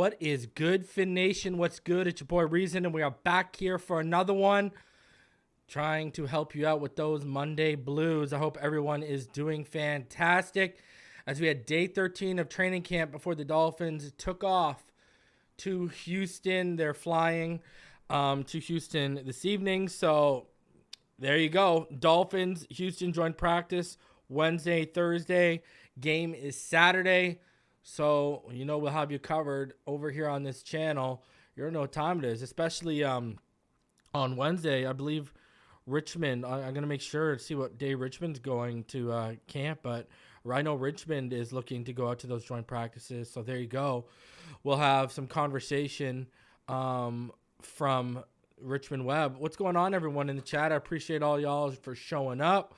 What is good, Fin Nation? What's good? It's your boy Reason, and we are back here for another one, trying to help you out with those Monday blues. I hope everyone is doing fantastic, as we had day 13 of training camp before the Dolphins took off to Houston. They're flying to Houston this evening, so there you go. Dolphins, Houston joint practice Wednesday, Thursday. Game is Saturday. So, we'll have you covered over here on this channel. You don't know what time it is, especially on Wednesday. I believe Richmond, I'm going to make sure to see what day Richmond's going to camp, but I know Richmond is looking to go out to those joint practices. So there you go. We'll have some conversation from Richmond Webb. What's going on, everyone in the chat? I appreciate all y'all for showing up.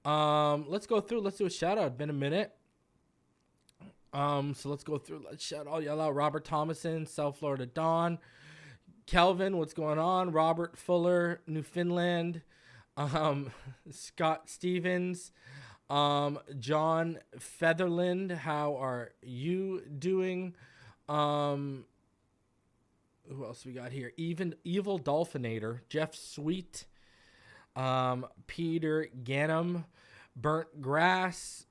Let's go through. Let's do a shout out. It's been a minute. So let's go through. Let's shout all y'all out. Robert Thomason, South Florida Dawn. Kelvin, what's going on? Robert Fuller, Newfoundland. Scott Stevens. John Featherland, how are you doing? Who else we got here? Evil Dolphinator, Jeff Sweet. Peter Gannum, Burnt Grass,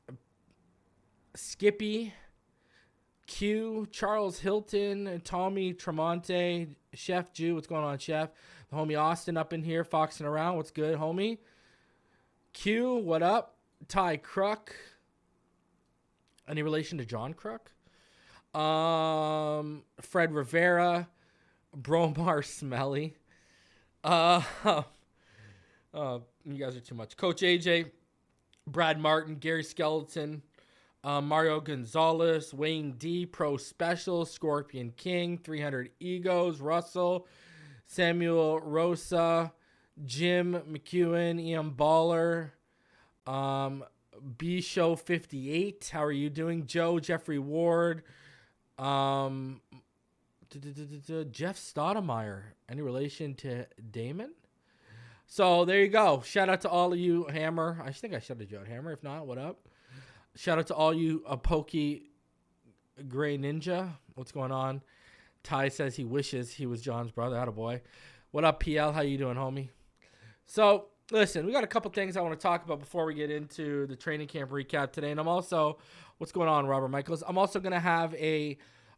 Skippy, Q, Charles Hilton, Tommy Tremonte, Chef Jew. What's going on, Chef? The homie Austin up in here, foxing around. What's good, homie? Q, what up? Ty Kruk. Any relation to John Kruk? Fred Rivera, Bromar Smelly. You guys are too much. Coach AJ, Brad Martin, Gary Skeleton, Mario Gonzalez, Wayne D, Pro Special, Scorpion King, 300 Egos, Russell, Samuel Rosa, Jim McEwen, Ian Baller, B Show 58. How are you doing? Joe, Jeffrey Ward, Jeff Stoudemire. Any relation to Damon? So there you go. Shout out to all of you, Hammer. I think I shouted you out, Hammer. If not, what up? Shout out to all you Pokey Gray Ninja. What's going on? Ty says he wishes he was John's brother. Attaboy. What up, PL? How you doing, homie? So, listen, we got a couple things I want to talk about before we get into the training camp recap today. And I'm also, what's going on, Robert Michaels? I'm also going to have a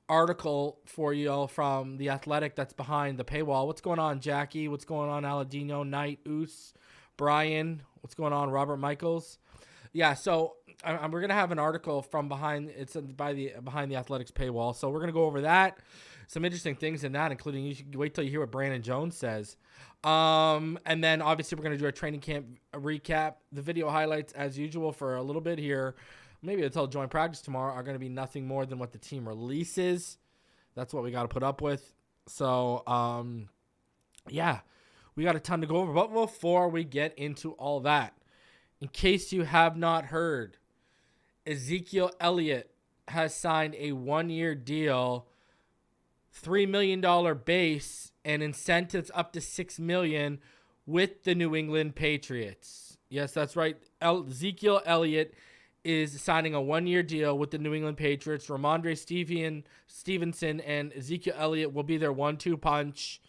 article for you all from The Athletic that's behind the paywall. What's going on, Jackie? What's going on, Aladino, Knight, Oos, Brian? What's going on, Robert Michaels? Yeah, so we're going to have an article from behind the Athletics paywall. So we're going to go over that. Some interesting things in that, including you should wait till you hear what Brandon Jones says. And then obviously we're going to do a training camp recap. The video highlights, as usual, for a little bit here, maybe until joint practice tomorrow, are going to be nothing more than what the team releases. That's what we got to put up with. So, yeah, we got a ton to go over. But before we get into all that, in case you have not heard, Ezekiel Elliott has signed a one-year deal, $3 million base, and incentives up to $6 million with the New England Patriots. Yes, that's right. Ezekiel Elliott is signing a one-year deal with the New England Patriots. Ramondre Stevenson and Ezekiel Elliott will be their 1-2 punch.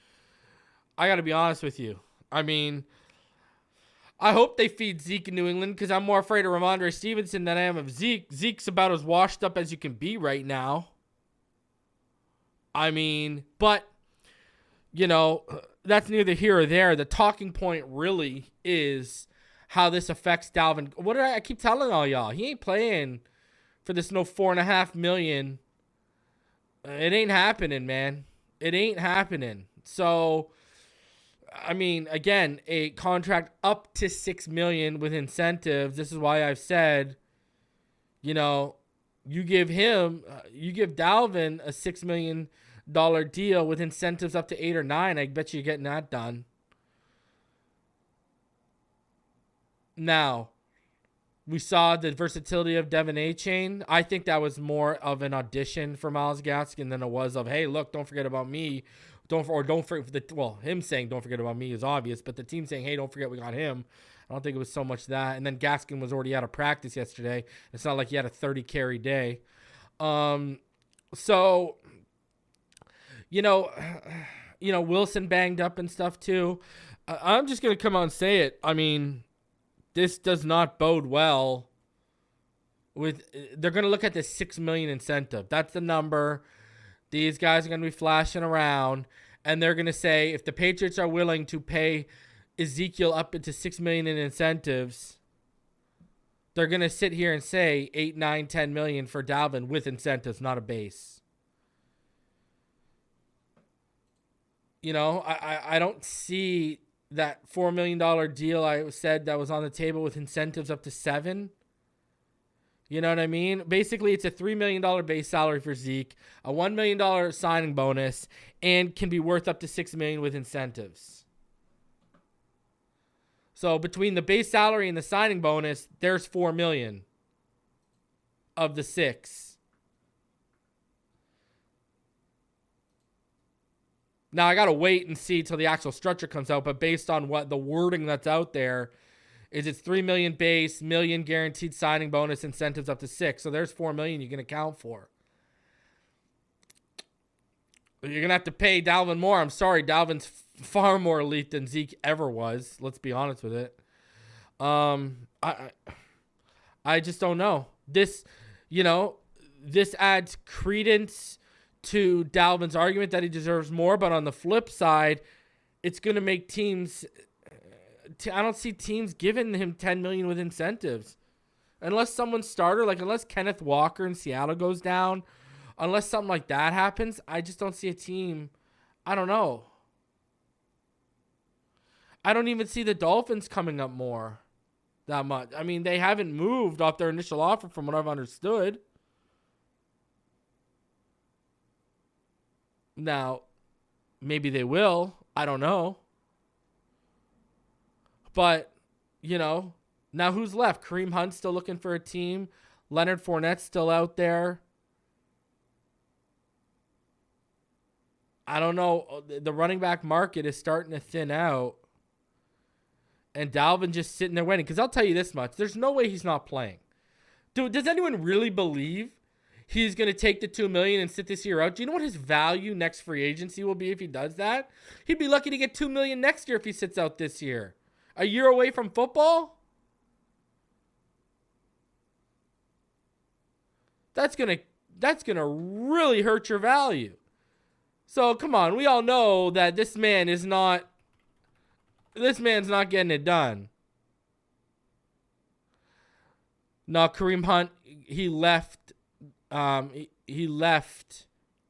I got to be honest with you. I mean, I hope they feed Zeke in New England because I'm more afraid of Ramondre Stevenson than I am of Zeke. Zeke's about as washed up as you can be right now. I mean, but, that's neither here or there. The talking point really is how this affects Dalvin. What did I keep telling all y'all? He ain't playing for this no $4.5 million. It ain't happening, man. It ain't happening. So, I mean, again, a contract up to $6 million with incentives. This is why I've said, you give Dalvin a $6 million deal with incentives up to 8 or 9. I bet you're getting that done. Now, we saw the versatility of Devin A-Chain. I think that was more of an audition for Myles Gaskin than it was of, hey, look, don't forget about me. Don't forget. Him saying don't forget about me is obvious, but the team saying, hey, don't forget we got him. I don't think it was so much that. And then Gaskin was already out of practice yesterday. It's not like he had a 30 carry day. So You know, Wilson banged up and stuff too. I'm just going to come out and say it. I mean, this does not bode well. They're going to look at the $6 million incentive. That's the number. These guys are going to be flashing around, and they're going to say if the Patriots are willing to pay Ezekiel up into $6 million in incentives, they're going to sit here and say 8, 9, 10 million for Dalvin with incentives, not a base. You know, I don't see that $4 million deal I said that was on the table with incentives up to 7. You know what I mean? Basically, it's a $3 million base salary for Zeke, a $1 million signing bonus, and can be worth up to $6 million with incentives. So between the base salary and the signing bonus, there's $4 million of the 6. Now, I got to wait and see till the actual structure comes out, but based on what the wording that's out there, is it's $3 million base, $1 million guaranteed signing bonus, incentives up to 6. So there's $4 million you can account for. You're going to have to pay Dalvin more. I'm sorry, Dalvin's far more elite than Zeke ever was. Let's be honest with it. I just don't know. This adds credence to Dalvin's argument that he deserves more, but on the flip side, it's going to make teams... I don't see teams giving him $10 million with incentives. Unless someone's starter, unless Kenneth Walker in Seattle goes down, unless something like that happens, I just don't see a team. I don't know. I don't even see the Dolphins coming up more that much. I mean, they haven't moved off their initial offer from what I've understood. Now, maybe they will. I don't know. But, now who's left? Kareem Hunt's still looking for a team. Leonard Fournette's still out there. I don't know. The running back market is starting to thin out. And Dalvin just sitting there waiting. Because I'll tell you this much. There's no way he's not playing. Dude, does anyone really believe he's going to take the $2 million and sit this year out? Do you know what his value next free agency will be if he does that? He'd be lucky to get $2 million next year if he sits out this year. A year away from football? That's gonna really hurt your value. So come on, we all know that this man's not getting it done. No, Kareem Hunt, he left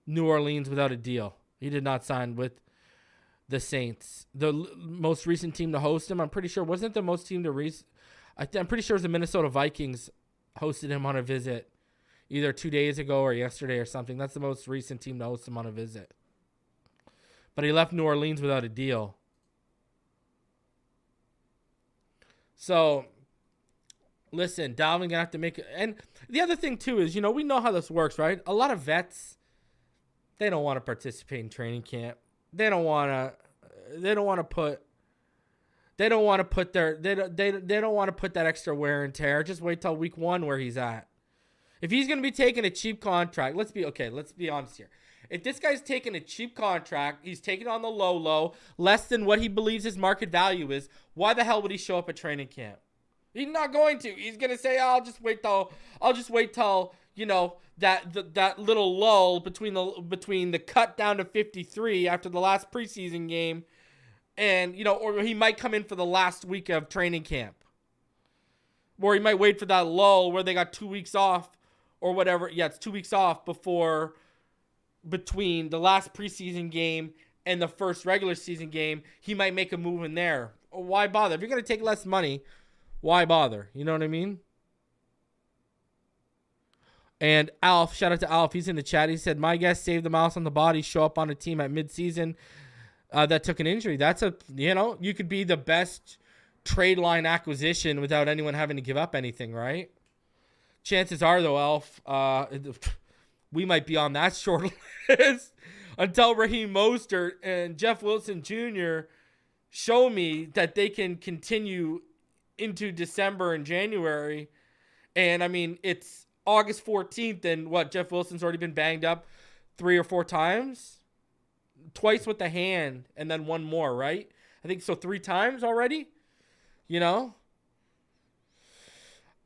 New Orleans without a deal. He did not sign with the Saints. The most recent team to host him, I'm pretty sure, wasn't the most team to I'm pretty sure it was the Minnesota Vikings hosted him on a visit either 2 days ago or yesterday or something. That's the most recent team to host him on a visit. But he left New Orleans without a deal. So, listen, Dalvin going to have to make it. And the other thing, too, is, we know how this works, right? A lot of vets, they don't want to participate in training camp. They don't want to put that extra wear and tear. Just wait till week 1 where he's at. If he's going to be taking a cheap contract, let's be honest here. If this guy's taking a cheap contract, he's taking it on the low, less than what he believes his market value is, why the hell would he show up at training camp? He's not going to. He's going to say, I'll just wait till, that little lull between the cut down to 53 after the last preseason game, and or he might come in for the last week of training camp, or he might wait for that lull where they got 2 weeks off or whatever. Yeah, it's 2 weeks off between the last preseason game and the first regular season game. He might make a move in there. Why bother? If you're gonna take less money, why bother? You know what I mean? And Alf, shout out to Alf. He's in the chat. He said, my guess, save the mouse on the body, show up on a team at midseason that took an injury. That's you could be the best trade line acquisition without anyone having to give up anything, right? Chances are, though, Alf, we might be on that short list until Raheem Mostert and Jeff Wilson Jr. show me that they can continue into December and January. And, I mean, it's August 14th, and Jeff Wilson's already been banged up 3 or 4 times? twice with the hand and then one more, right? I think so 3 times already, you know?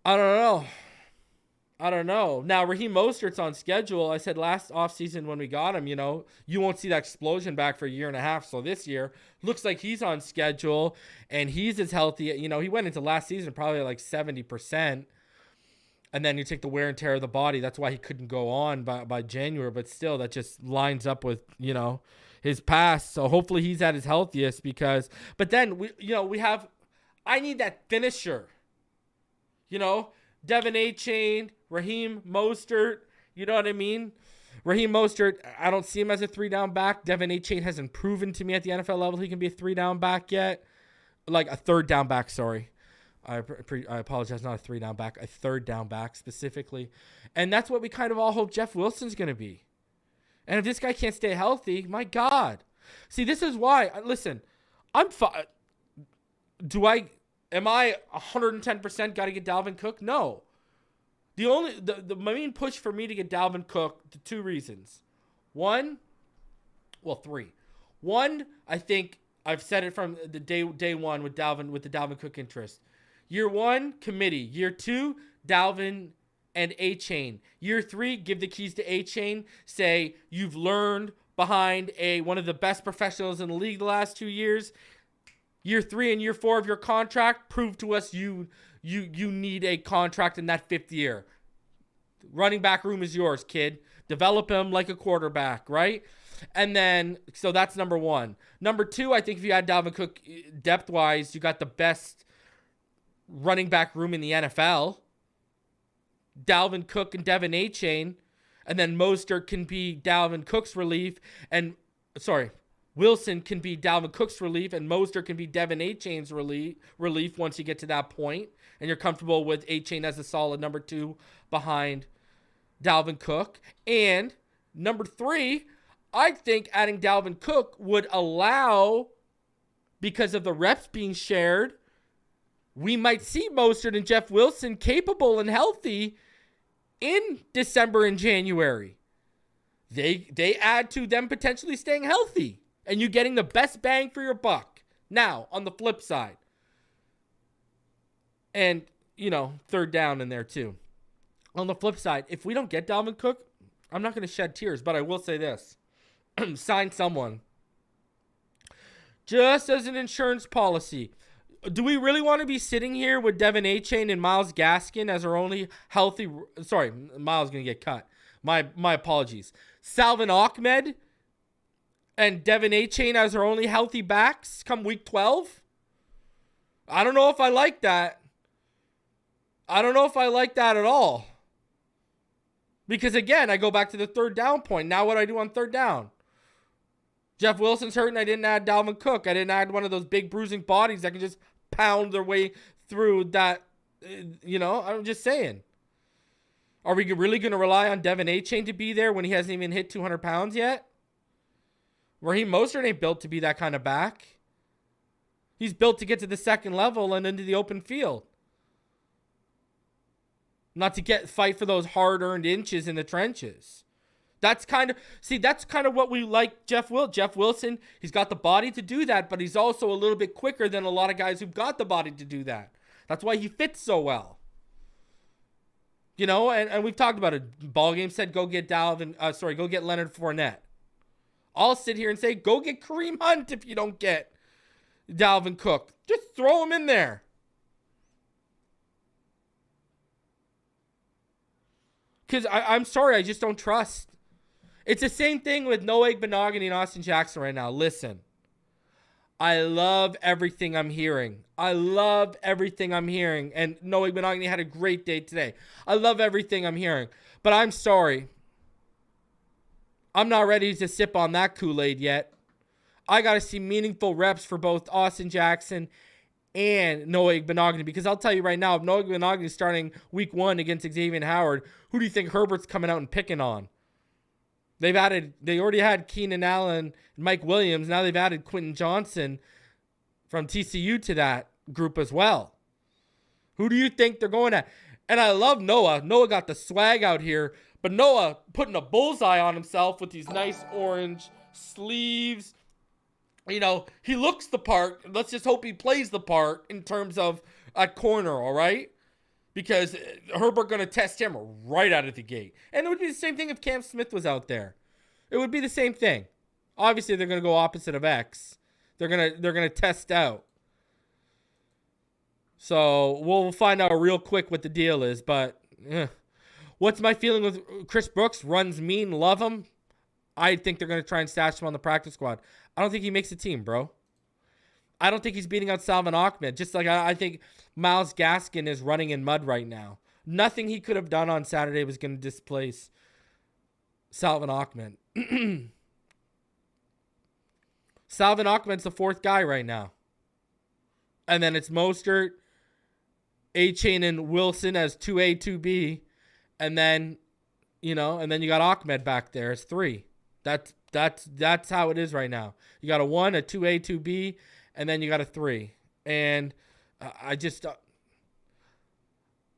I don't know. Now, Raheem Mostert's on schedule. I said last offseason when we got him, you won't see that explosion back for a year and a half. So this year, looks like he's on schedule and he's as healthy. He went into last season probably like 70%. And then you take the wear and tear of the body. That's why he couldn't go on by January. But still, that just lines up with, his past. So hopefully he's at his healthiest but then, I need that finisher. Devin Achane, Raheem Mostert, you know what I mean? Raheem Mostert, I don't see him as a 3-down back. Devin Achane hasn't proven to me at the NFL level he can be a 3-down back yet. Like a 3rd-down back, sorry. I apologize, not a 3-down back, a 3rd-down back specifically. And that's what we kind of all hope Jeff Wilson's going to be. And if this guy can't stay healthy, my God. See, this is why, listen, I'm fine. Am I 110% got to get Dalvin Cook? No. The main push for me to get Dalvin Cook, 2 reasons. 3. 1, I think I've said it from the day one with the Dalvin Cook interest. Year 1, committee. Year 2, Dalvin and Achane. Year 3, give the keys to Achane. Say you've learned behind one of the best professionals in the league the last 2 years. Year 3 and year 4 of your contract, prove to us you need a contract in that 5th year. Running back room is yours, kid. Develop him like a quarterback, right? And then, so that's number 1. Number 2, I think if you had Dalvin Cook depth-wise, you got the best running back room in the NFL. Dalvin Cook and Devin Achane, and then Mostert can be Dalvin Cook's relief, Wilson can be Dalvin Cook's relief, and Mostert can be Devin Achane's relief once you get to that point, and you're comfortable with Achane as a solid number 2 behind Dalvin Cook. And number 3, I think adding Dalvin Cook would allow, because of the reps being shared, we might see Mostert and Jeff Wilson capable and healthy in December and January. They add to them potentially staying healthy. And you getting the best bang for your buck. Now, on the flip side. And, 3rd down in there too. On the flip side, if we don't get Dalvin Cook, I'm not going to shed tears, but I will say this. Sign someone. Just as an insurance policy. Do we really want to be sitting here with Devin Achane and Myles Gaskin as our only healthy... Sorry, Myles going to get cut. My apologies. Salvin Ahmed and Devin Achane as our only healthy backs come week 12? I don't know if I like that. I don't know if I like that at all. Because again, I go back to the 3rd down point. Now what do I do on 3rd down? Jeff Wilson's hurt and I didn't add Dalvin Cook. I didn't add one of those big bruising bodies that can just pound their way through that. I'm just saying. Are we really going to rely on Devin Achane to be there when he hasn't even hit 200 pounds yet? Raheem Mostert ain't built to be that kind of back. He's built to get to the 2nd level and into the open field. Not to fight for those hard-earned inches in the trenches. That's kind of what we like Jeff Wilson, he's got the body to do that, but he's also a little bit quicker than a lot of guys who've got the body to do that. That's why he fits so well. And we've talked about it. Ball game said go get go get Leonard Fournette. I'll sit here and say, go get Kareem Hunt if you don't get Dalvin Cook. Just throw him in there. Because I'm sorry, I just don't trust. It's the same thing with Noah Igbinoghene and Austin Jackson right now. Listen, I love everything I'm hearing. And Noah Igbinoghene had a great day today. I love everything I'm hearing. But I'm sorry. I'm not ready to sip on that Kool-Aid yet. I got to see meaningful reps for both Austin Jackson and Noah Igbinoghene, because I'll tell you right now, if Noah Igbinoghene is starting week 1 against Xavier Howard, who do you think Herbert's coming out and picking on? They already had Keenan Allen and Mike Williams. Now they've added Quentin Johnson from TCU to that group as well. Who do you think they're going at? And I love Noah. Noah got the swag out here. But Noah putting a bullseye on himself with these nice orange sleeves. You know, he looks the part. Let's just hope he plays the part in terms of at corner, all right? Because Herbert going to test him right out of the gate. And it would be the same thing if Cam Smith was out there. It would be the same thing. Obviously, they're going to go opposite of X. They're gonna test out. So we'll find out real quick what the deal is. But what's my feeling with Chris Brooks? Runs mean, love him. I think they're going to try and stash him on the practice squad. I don't think he makes the team, bro. I don't think he's beating out Salvon Ahmed. Just like I think Myles Gaskin is running in mud right now. Nothing he could have done on Saturday was going to displace Salvon Ahmed. Salvon Ahmed's the fourth guy right now. And then it's Mostert, A-Chain, and Wilson as 2A, 2B. And then, you got Ahmed back there as 3. That's how it is right now. You got a 1, a 2A, 2B, and then you got a 3. And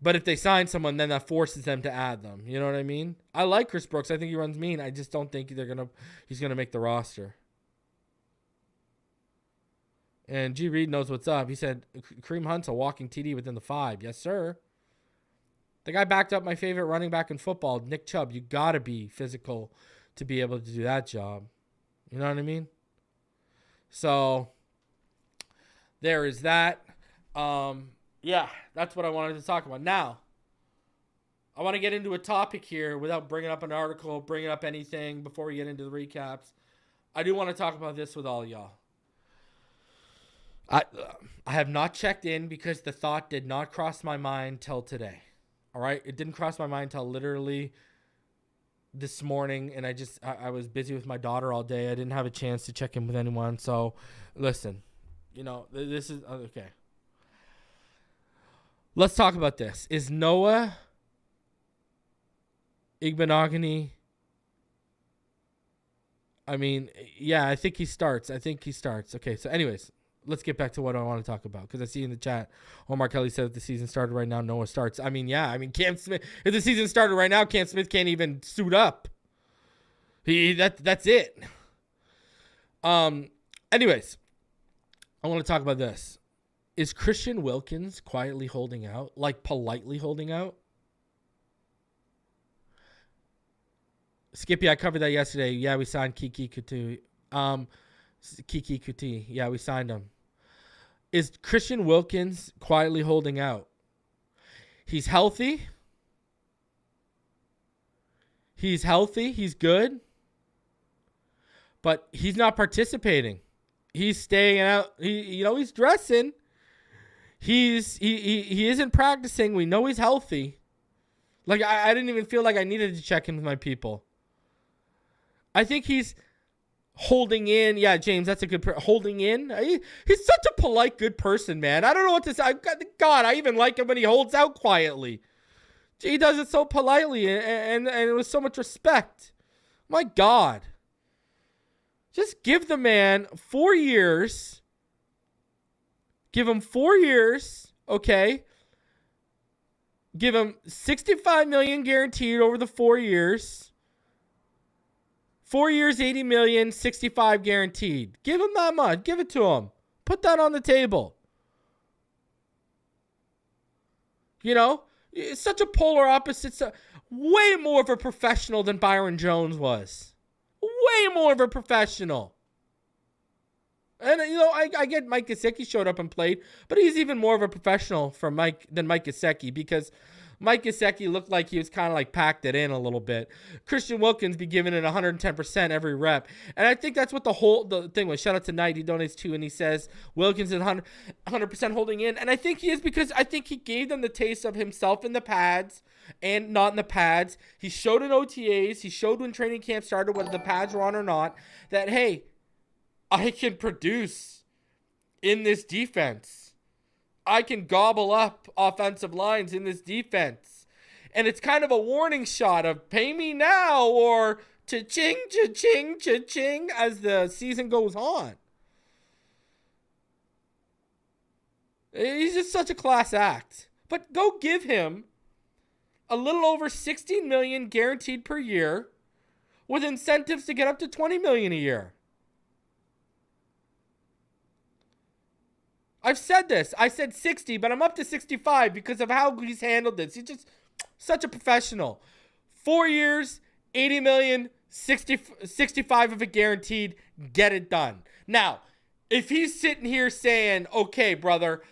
but if they sign someone, then that forces them to add them. You know what I mean? I like Chris Brooks. I think he runs mean. I just don't think he's gonna make the roster. And G. Reed knows what's up. He said, Kareem Hunt's a walking TD within the 5. Yes, sir. The guy backed up my favorite running back in football, Nick Chubb. You got to be physical to be able to do that job. You know what I mean? So, there is that. Yeah, that's what I wanted to talk about. Now, I want to get into a topic here without bringing up an article, bringing up anything before we get into the recaps. I do want to talk about this with all y'all. I have not checked in because the thought did not cross my mind till today. All right? It didn't cross my mind till literally this morning, and I was busy with my daughter all day. I didn't have a chance to check in with anyone. So, listen, this is okay. Let's talk about this. Is Noah Igbinoghene? I mean, yeah, I think he starts. Okay, so anyways. Let's get back to what I want to talk about because I see in the chat, Omar Kelly said if the season started right now, Noah starts. I mean, yeah. Cam Smith, if the season started right now, Cam Smith can't even suit up. That's it. Anyways, I want to talk about this. Is Christian Wilkins quietly holding out, like politely holding out? Skippy, I covered that yesterday. Yeah, we signed Kiki Kuti. Kiki Kuti. Yeah, we signed him. Is Christian Wilkins quietly holding out? He's healthy. He's good. But he's not participating. He's staying out. He's dressing. He isn't practicing. We know he's healthy. Like, I didn't even feel like I needed to check in with my people. I think he's holding in. Yeah, James, that's a good holding in. He's such a polite, good person, man. I don't know what to say. God, I even like him when he holds out quietly. He does it so politely and with so much respect. My God. Just give the man 4 years. Give him 4 years, okay? Give him $65 million guaranteed over the 4 years. 4 years, $80 million, 65 guaranteed. Give him that much. Give it to him. Put that on the table. It's such a polar opposite. Way more of a professional than Byron Jones was. Way more of a professional. And, I get Mike Gesicki showed up and played, but he's even more of a professional than Mike Gesicki because Mike Gesicki looked like he was kind of like packed it in a little bit. Christian Wilkins be giving it 110% every rep. And I think that's what the thing was. Shout out to Knight. He donates too, and he says Wilkins is 100% holding in. And I think he is because I think he gave them the taste of himself in the pads and not in the pads. He showed in OTAs. He showed when training camp started, whether the pads were on or not, that, hey, I can produce in this defense. I can gobble up offensive lines in this defense. And it's kind of a warning shot of pay me now or cha-ching, cha-ching, cha-ching as the season goes on. He's just such a class act. But go give him a little over $16 million guaranteed per year, with incentives to get up to $20 million a year. I've said this. I said 60, but I'm up to 65 because of how he's handled this. He's just such a professional. 4 years, 80 million, 65 of it guaranteed. Get it done. Now, if he's sitting here saying, okay, brother,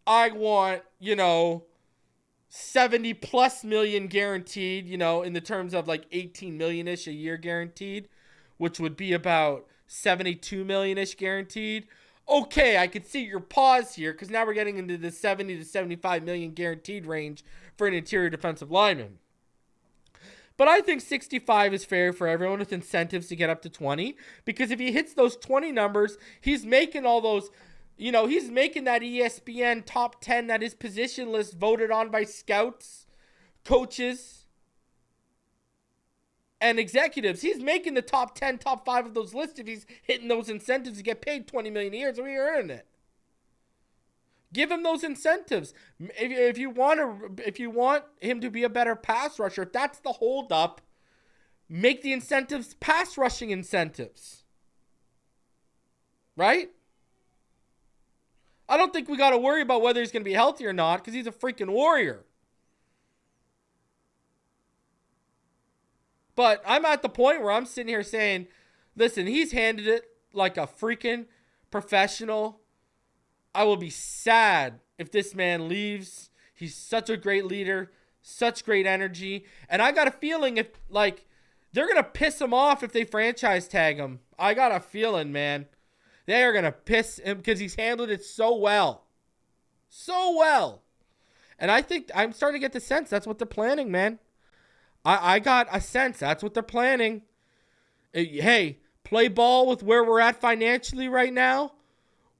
I want, 70 plus million guaranteed, in the terms of like 18 million-ish a year guaranteed, which would be about 72 million-ish guaranteed. Okay, I could see your pause here because now we're getting into the 70 to 75 million guaranteed range for an interior defensive lineman. But I think 65 is fair for everyone with incentives to get up to 20, because if he hits those 20 numbers, he's making all those, he's making that ESPN top 10 that is position list voted on by scouts, coaches, and executives. He's making the top 10, top 5 of those lists if he's hitting those incentives to get paid $20 million a year. So we're earning it. Give him those incentives. If you want him to be a better pass rusher, if that's the holdup, make the incentives pass rushing incentives. Right? I don't think we got to worry about whether he's going to be healthy or not, because he's a freaking warrior. But I'm at the point where I'm sitting here saying, listen, he's handled it like a freaking professional. I will be sad if this man leaves. He's such a great leader, such great energy. And I got a feeling they're going to piss him off if they franchise tag him. I got a feeling, man. They are going to piss him because he's handled it so well. So well. And I think I'm starting to get the sense that's what they're planning, man. I got a sense that's what they're planning. Hey, play ball with where we're at financially right now,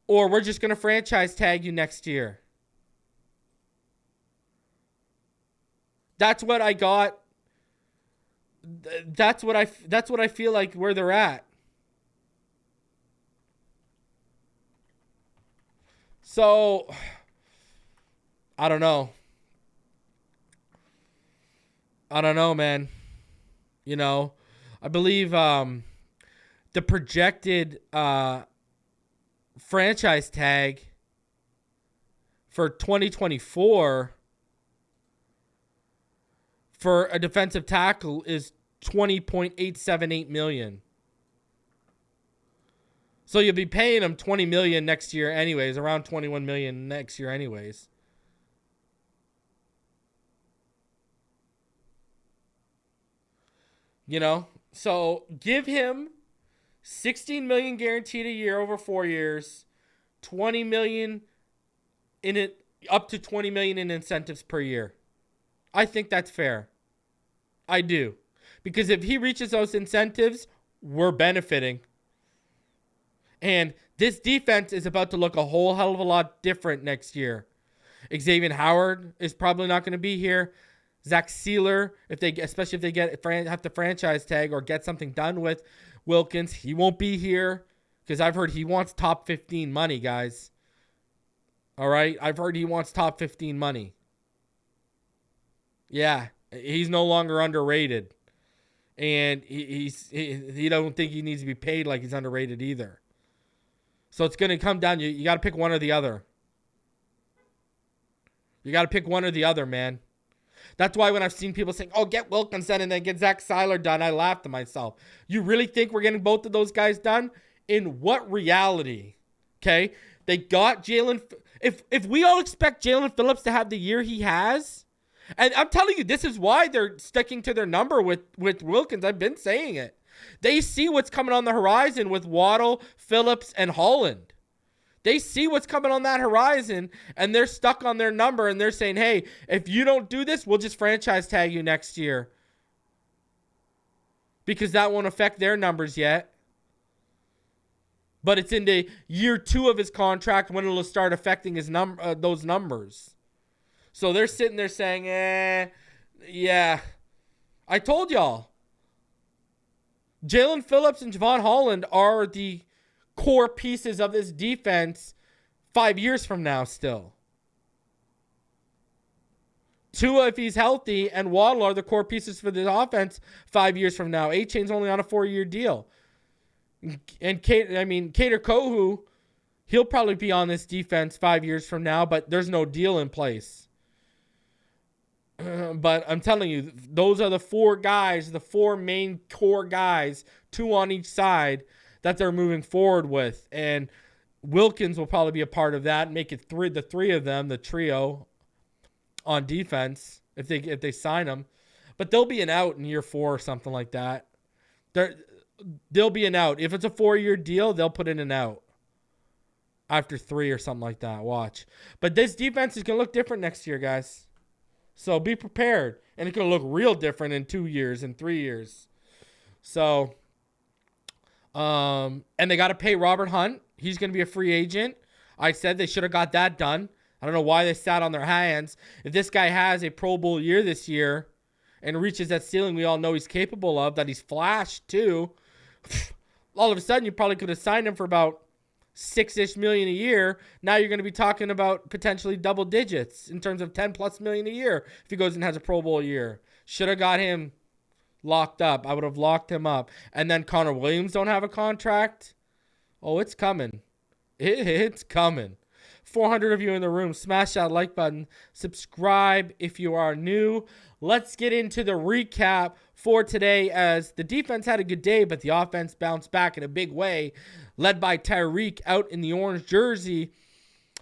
or we're just going to franchise tag you next year. That's what I got. That's what I feel like where they're at. So, I don't know. I don't know, man. I believe the projected franchise tag for 2024 for a defensive tackle is $20.878 million. So you'll be paying him $20 million next year anyways, around $21 million next year anyways. So give him $16 million guaranteed a year over 4 years, $20 million in it, up to $20 million in incentives per year. I think that's fair. I do. Because if he reaches those incentives, we're benefiting. And this defense is about to look a whole hell of a lot different next year. Xavier Howard is probably not going to be here. Zach Sealer, especially if they have to franchise tag or get something done with Wilkins, he won't be here because I've heard he wants top 15 money, guys. All right, I've heard he wants top 15 money. Yeah, he's no longer underrated, and he don't think he needs to be paid like he's underrated either. So it's going to come down. You got to pick one or the other. You got to pick one or the other, man. That's why when I've seen people saying, oh, get Wilkins done and then get Zach Seiler done, I laugh to myself. You really think we're getting both of those guys done? In what reality? Okay? They got Jaelan. If we all expect Jaelan Phillips to have the year he has, and I'm telling you, this is why they're sticking to their number with Wilkins. I've been saying it. They see what's coming on the horizon with Waddle, Phillips, and Holland. They see what's coming on that horizon, and they're stuck on their number, and they're saying, hey, if you don't do this, we'll just franchise tag you next year. Because that won't affect their numbers yet. But it's into year 2 of his contract when it'll start affecting his those numbers. So they're sitting there saying, yeah. I told y'all. Jaelan Phillips and Javon Holland are the core pieces of this defense 5 years from now still. Tua, if he's healthy, and Waddle are the core pieces for the offense 5 years from now. A-Chain's only on a 4-year deal. And Kader Kohu, he'll probably be on this defense 5 years from now, but there's no deal in place. But I'm telling you, those are the 4 guys, the 4 main core guys, 2 on each side, that they're moving forward with. And Wilkins will probably be a part of that, make it the three of them, the trio on defense, if they sign them. But they'll be an out in year 4 or something like that. They'll be an out. If it's a 4-year deal, they'll put in an out after 3 or something like that. Watch. But this defense is going to look different next year, guys. So be prepared. And it's going to look real different in 2 years and 3 years. So, and they got to pay Robert Hunt. He's going to be a free agent. I said they should have got that done. I don't know why they sat on their hands. If this guy has a Pro Bowl year this year and reaches that ceiling we all know he's capable of, that he's flashed too, all of a sudden you probably could have signed him for about $6-ish million a year. Now you're going to be talking about potentially double digits in terms of $10+ million a year if he goes and has a Pro Bowl year. Should have got him locked up. I would have locked him up. And then Connor Williams don't have a contract. Oh, it's coming. It's coming. 400 of you in the room. Smash that like button. Subscribe if you are new. Let's get into the recap for today, as the defense had a good day, but the offense bounced back in a big way, led by Tyreek out in the orange jersey.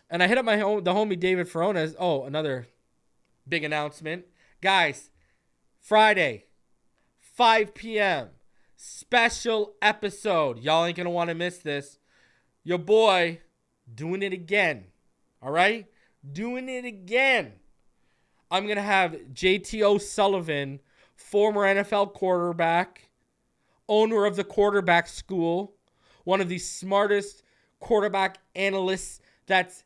And I hit up the homie David Ferrones. Oh, another big announcement. Guys, Friday, 5 p.m., special episode. Y'all ain't going to want to miss this. Your boy doing it again. All right? Doing it again. I'm going to have JT O'Sullivan, former NFL quarterback, owner of the quarterback school, one of the smartest quarterback analysts that's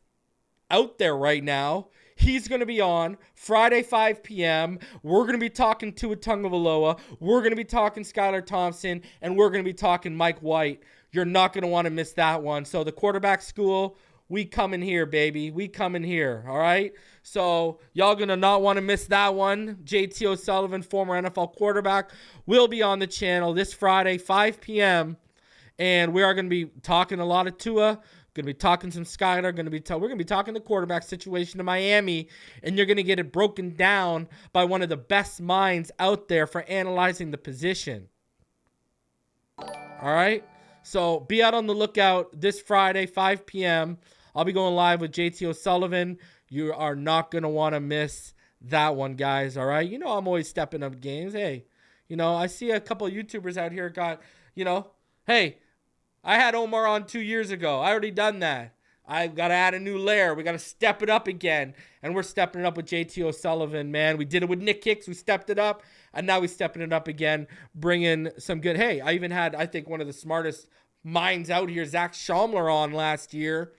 out there right now. He's going to be on Friday, 5 p.m. We're going to be talking Tua Tagovailoa. We're going to be talking Skylar Thompson. And we're going to be talking Mike White. You're not going to want to miss that one. So the quarterback school, we come in here, baby. We come in here, all right? So y'all going to not want to miss that one. JT O'Sullivan, former NFL quarterback, will be on the channel this Friday, 5 p.m. And we are going to be talking a lot of Tua. Going to be talking some Skylar. We're going to be talking the quarterback situation in Miami. And you're going to get it broken down by one of the best minds out there for analyzing the position. All right? So be out on the lookout this Friday, 5 p.m. I'll be going live with JT O'Sullivan. You are not going to want to miss that one, guys. All right? You know I'm always stepping up games. Hey, I see a couple of YouTubers out here got, hey, I had Omar on 2 years ago. I already done that. I got to add a new layer. We got to step it up again. And we're stepping it up with JT O'Sullivan, man. We did it with Nick Kicks. We stepped it up. And now we're stepping it up again, bringing some good. Hey, I even had, I think, one of the smartest minds out here, Zach Schaumler, on last year.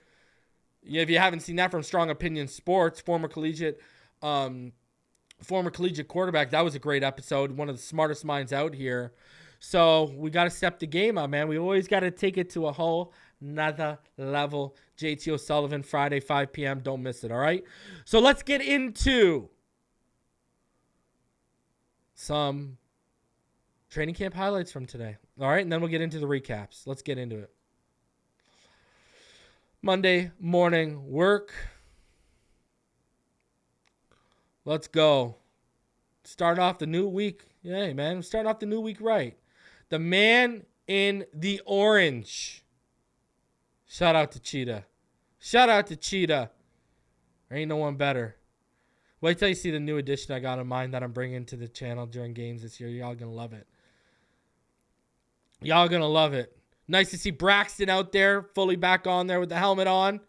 If you haven't seen that, from Strong Opinion Sports, former collegiate quarterback. That was a great episode. One of the smartest minds out here. So we got to step the game up, man. We always got to take it to a whole nother level. JT O'Sullivan, Friday, 5 p.m. Don't miss it, all right? So let's get into some training camp highlights from today, all right? And then we'll get into the recaps. Let's get into it. Monday morning work. Let's go. Start off the new week. Yeah, man. Start off the new week right. The man in the orange. Shout out to Cheetah. Shout out to Cheetah. There ain't no one better. Wait till you see the new addition I got in mind that I'm bringing to the channel during games this year. Y'all gonna love it. Y'all gonna love it. Nice to see Braxton out there, fully back on there with the helmet on.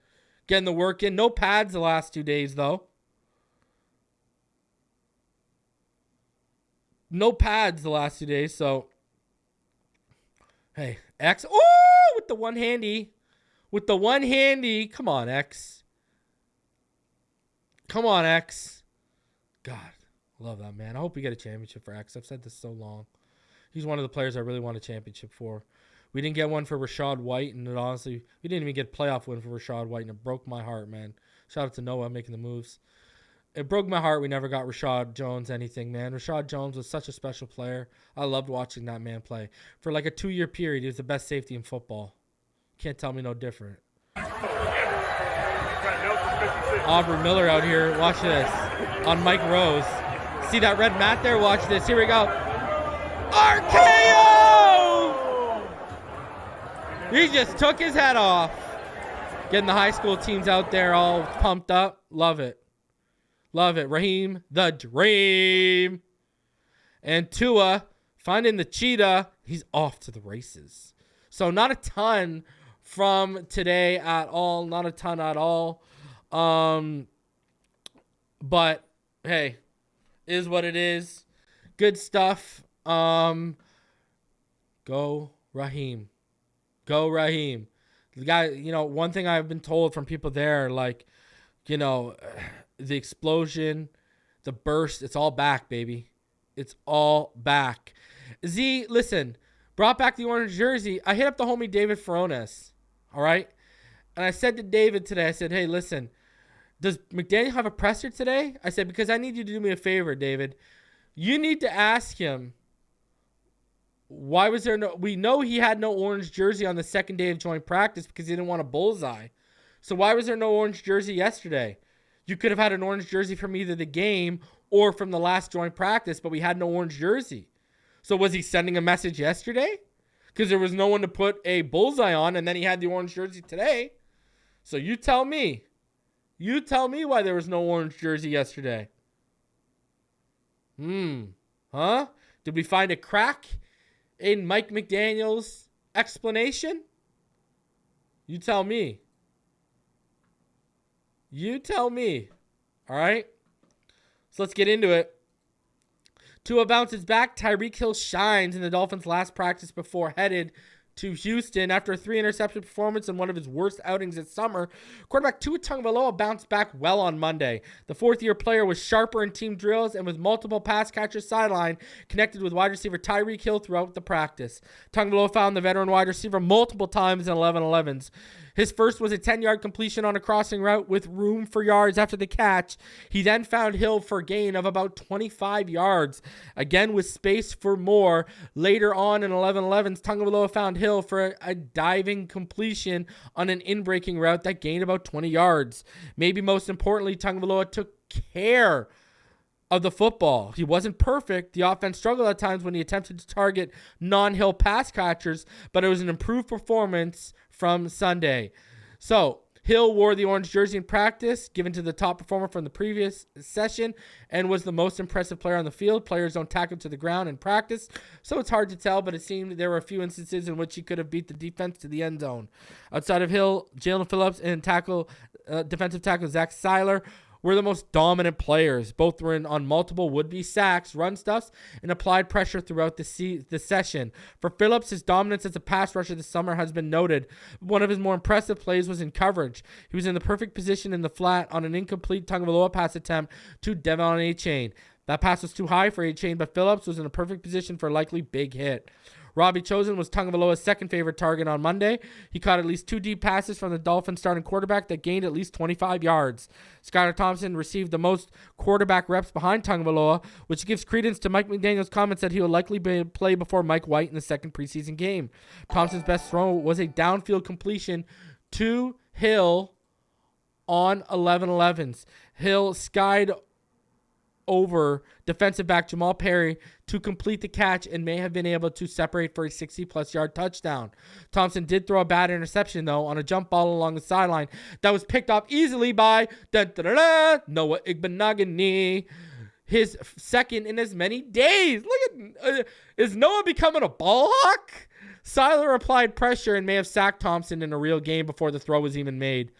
Getting the work in. No pads the last 2 days, though. No pads the last 2 days, so. Hey, X. Oh, with the one handy. With the one handy. Come on, X. Come on, X. God, love that, man. I hope we get a championship for X. I've said this so long. He's one of the players I really want a championship for. We didn't get one for Rashad White, and it honestly, we didn't even get a playoff win for Rashad White, and it broke my heart, man. Shout out to Noah making the moves. it broke my heart we never got Rashad Jones anything, man. Rashad Jones was such a special player. I loved watching that man play. For like a 2-year period, he was the best safety in football. Can't tell me no different. Aubrey Miller out here. Watch this. On Mike Rose. See that red mat there? Watch this. Here we go. RKO! He just took his head off. Getting the high school teams out there all pumped up. Love it. Love it. Raheem the Dream. And Tua finding the cheetah. He's off to the races. So not a ton from today at all. Not a ton at all. But hey, is what it is. Good stuff. Go Raheem. Go Raheem. The guy, one thing I've been told from people there, like, the explosion, the burst, it's all back, baby. It's all back. Z, listen, brought back the orange jersey. I hit up the homie David Furones, all right? And I said to David today, I said, hey, listen, does McDaniel have a presser today? I said, because I need you to do me a favor, David. You need to ask him, why was there no... We know he had no orange jersey on the second day of joint practice because he didn't want a bullseye. So why was there no orange jersey yesterday? You could have had an orange jersey from either the game or from the last joint practice, but we had no orange jersey. So was he sending a message yesterday? Because there was no one to put a bullseye on, and then he had the orange jersey today. So you tell me. You tell me why there was no orange jersey yesterday. Huh? Did we find a crack in Mike McDaniel's explanation? You tell me. You tell me. All right? So let's get into it. Tua bounces back. Tyreek Hill shines in the Dolphins' last practice before headed to Houston. After a 3-interception performance in one of his worst outings this summer, quarterback Tua Tagovailoa bounced back well on Monday. The fourth-year player was sharper in team drills and with multiple pass catchers sideline connected with wide receiver Tyreek Hill throughout the practice. Tagovailoa found the veteran wide receiver multiple times in 11-11s. His first was a 10-yard completion on a crossing route with room for yards after the catch. He then found Hill for a gain of about 25 yards, again with space for more. Later on in 11-11s, Tagovailoa found Hill for a diving completion on an in-breaking route that gained about 20 yards. Maybe most importantly, Tagovailoa took care of the football. He wasn't perfect. The offense struggled at times when he attempted to target non-Hill pass catchers, but it was an improved performance from Sunday. So Hill wore the orange jersey in practice, given to the top performer from the previous session, and was the most impressive player on the field. Players don't tackle to the ground in practice, so it's hard to tell, but it seemed there were a few instances in which he could have beat the defense to the end zone. Outside of Hill, Jaelan Phillips and defensive tackle Zach Seiler were the most dominant players. Both were in on multiple would-be sacks, run stuffs, and applied pressure throughout the session. For Phillips, his dominance as a pass rusher this summer has been noted. One of his more impressive plays was in coverage. He was in the perfect position in the flat on an incomplete Tagovailoa pass attempt to Devon A-Chain. That pass was too high for A-Chain, but Phillips was in a perfect position for a likely big hit. Robbie Chosen was Tagovailoa's second favorite target on Monday. He caught at least 2 deep passes from the Dolphins starting quarterback that gained at least 25 yards. Skylar Thompson received the most quarterback reps behind Tagovailoa, which gives credence to Mike McDaniel's comments that he will likely play before Mike White in the second preseason game. Thompson's best throw was a downfield completion to Hill on 11-11s. Hill skied over defensive back Jamal Perry to complete the catch and may have been able to separate for a 60-plus yard touchdown. Thompson did throw a bad interception, though, on a jump ball along the sideline that was picked off easily by Noah Igbinoghene, his second in as many days. Look at is Noah becoming a ball hawk? Seiler applied pressure and may have sacked Thompson in a real game before the throw was even made.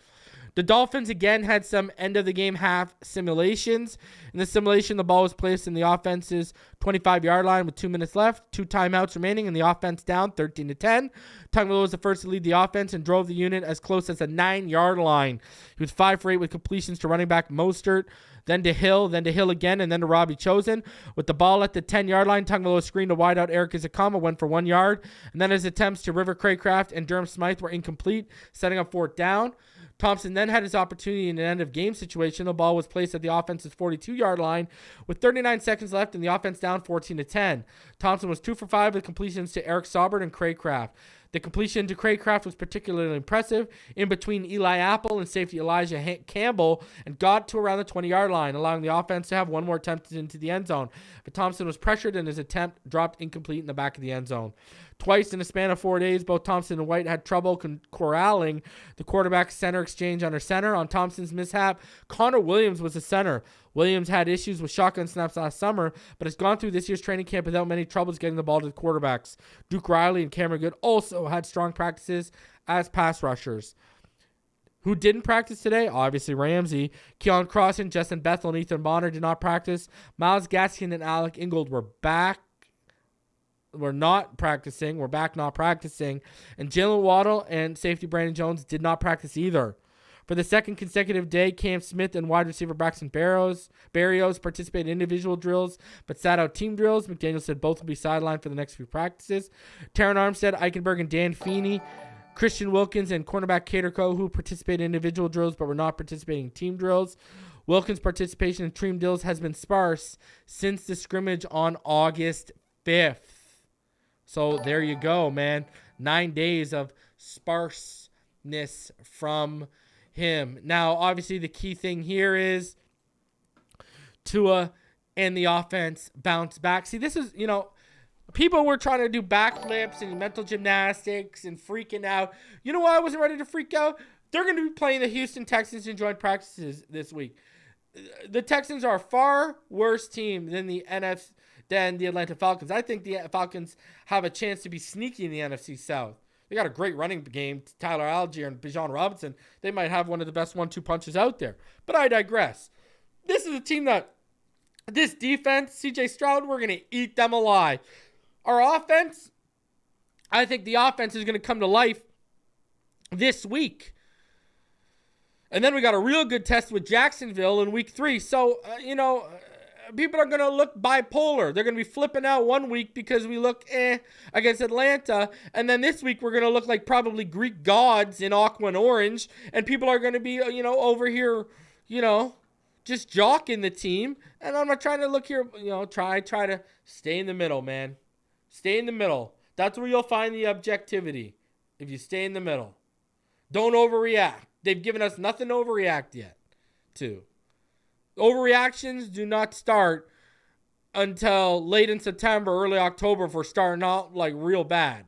The Dolphins again had some end-of-the-game half simulations. In the simulation, the ball was placed in the offense's 25-yard line with 2 minutes left, 2 timeouts remaining, and the offense down 13-10. Tagovailoa was the first to lead the offense and drove the unit as close as the 9-yard line. He was 5 for 8 with completions to running back Mostert, then to Hill again, and then to Robbie Chosen. With the ball at the 10-yard line, Tagovailoa screened a wideout Eric Izakama, went for 1 yard, and then his attempts to River Craycraft and Durham Smythe were incomplete, setting up 4th down. Thompson then had his opportunity in an end-of-game situation. The ball was placed at the offense's 42-yard line with 39 seconds left and the offense down 14-10. Thompson was 2 for 5 with completions to Eric Saubert and Craycraft. The completion to Craycraft was particularly impressive in between Eli Apple and safety Elijah Campbell and got to around the 20-yard line, allowing the offense to have one more attempt into the end zone. But Thompson was pressured and his attempt dropped incomplete in the back of the end zone. Twice in a span of 4 days, both Thompson and White had trouble corralling the quarterback-center exchange under center. On Thompson's mishap, Connor Williams was the center. Williams had issues with shotgun snaps last summer, but has gone through this year's training camp without many troubles getting the ball to the quarterbacks. Duke Riley and Cameron Good also had strong practices as pass rushers. Who didn't practice today? Obviously Ramsey. Keon Crossan, Justin Bethel, and Ethan Bonner did not practice. Myles Gaskin and Alec Ingold were back. We're not practicing. We're back not practicing. And Jalen Waddle and safety Brandon Jones did not practice either. For the second consecutive day, Cam Smith and wide receiver Braxton Berrios participated in individual drills, but sat out team drills. McDaniel said both will be sidelined for the next few practices. Taron Armstead, Eichenberg, and Dan Feeney, Christian Wilkins, and cornerback Caterco, who participated in individual drills but were not participating in team drills. Wilkins' participation in team drills has been sparse since the scrimmage on August 5th. So there you go, man. 9 days of sparseness from him. Now, obviously, the key thing here is Tua and the offense bounce back. See, this is, people were trying to do backflips and mental gymnastics and freaking out. You know why I wasn't ready to freak out? They're going to be playing the Houston Texans in joint practices this week. The Texans are a far worse team than the Atlanta Falcons. I think the Falcons have a chance to be sneaky in the NFC South. They got a great running game, Tyler Algier and Bijan Robinson. They might have one of the best 1-2 punches out there. But I digress. This is a team that, this defense, CJ Stroud, we're going to eat them alive. Our offense, I think the offense is going to come to life this week. And then we got a real good test with Jacksonville in week 3. So, people are going to look bipolar. They're going to be flipping out one week because we look against Atlanta. And then this week we're going to look like probably Greek gods in aqua and orange. And people are going to be, over here, just jocking the team. And I'm not trying to look here, try to stay in the middle, man. Stay in the middle. That's where you'll find the objectivity. If you stay in the middle. Don't overreact. They've given us nothing to overreact yet to. Overreactions do not start until late in September, early October if we're starting out like real bad.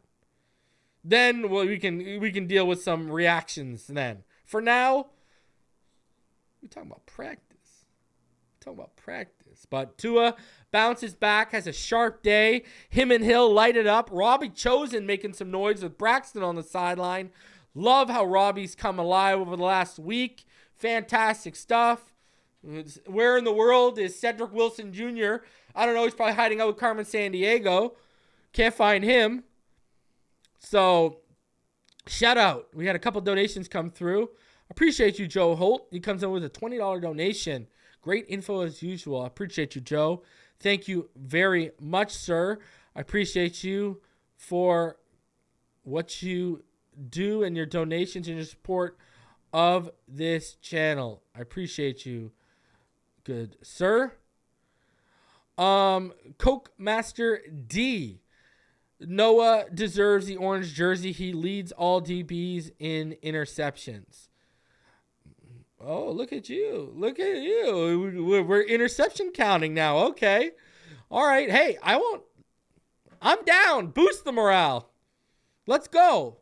Then we can deal with some reactions then. For now, we're talking about practice. But Tua bounces back, has a sharp day. Him and Hill light it up. Robbie Chosen making some noise with Braxton on the sideline. Love how Robbie's come alive over the last week. Fantastic stuff. Where in the world is Cedrick Wilson Jr.? I don't know. He's probably hiding out with Carmen Sandiego. Can't find him. So, shout out. We had a couple donations come through. Appreciate you, Joe Holt. He comes in with a $20 donation. Great info as usual. I appreciate you, Joe. Thank you very much, sir. I appreciate you for what you do and your donations and your support of this channel. I appreciate you. Good, sir. Coke Master D. Noah deserves the orange jersey. He leads all DBs in interceptions. Oh, look at you. Look at you. We're interception counting now. Okay. All right. Hey, I'm down. Boost the morale. Let's go.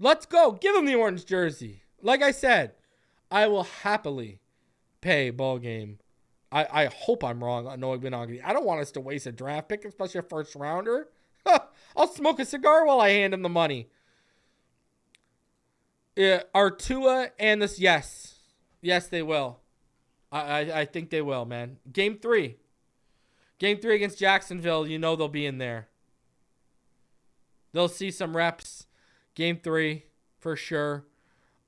Give him the orange jersey. Like I said, I will happily pay ball game. I hope I'm wrong on Noah Igbinoghene. I don't want us to waste a draft pick, especially a first rounder. I'll smoke a cigar while I hand him the money. Artua and this, yes, they will. I think they will, man. Game 3 against Jacksonville. They'll be in there. They'll see some reps. Game 3 for sure.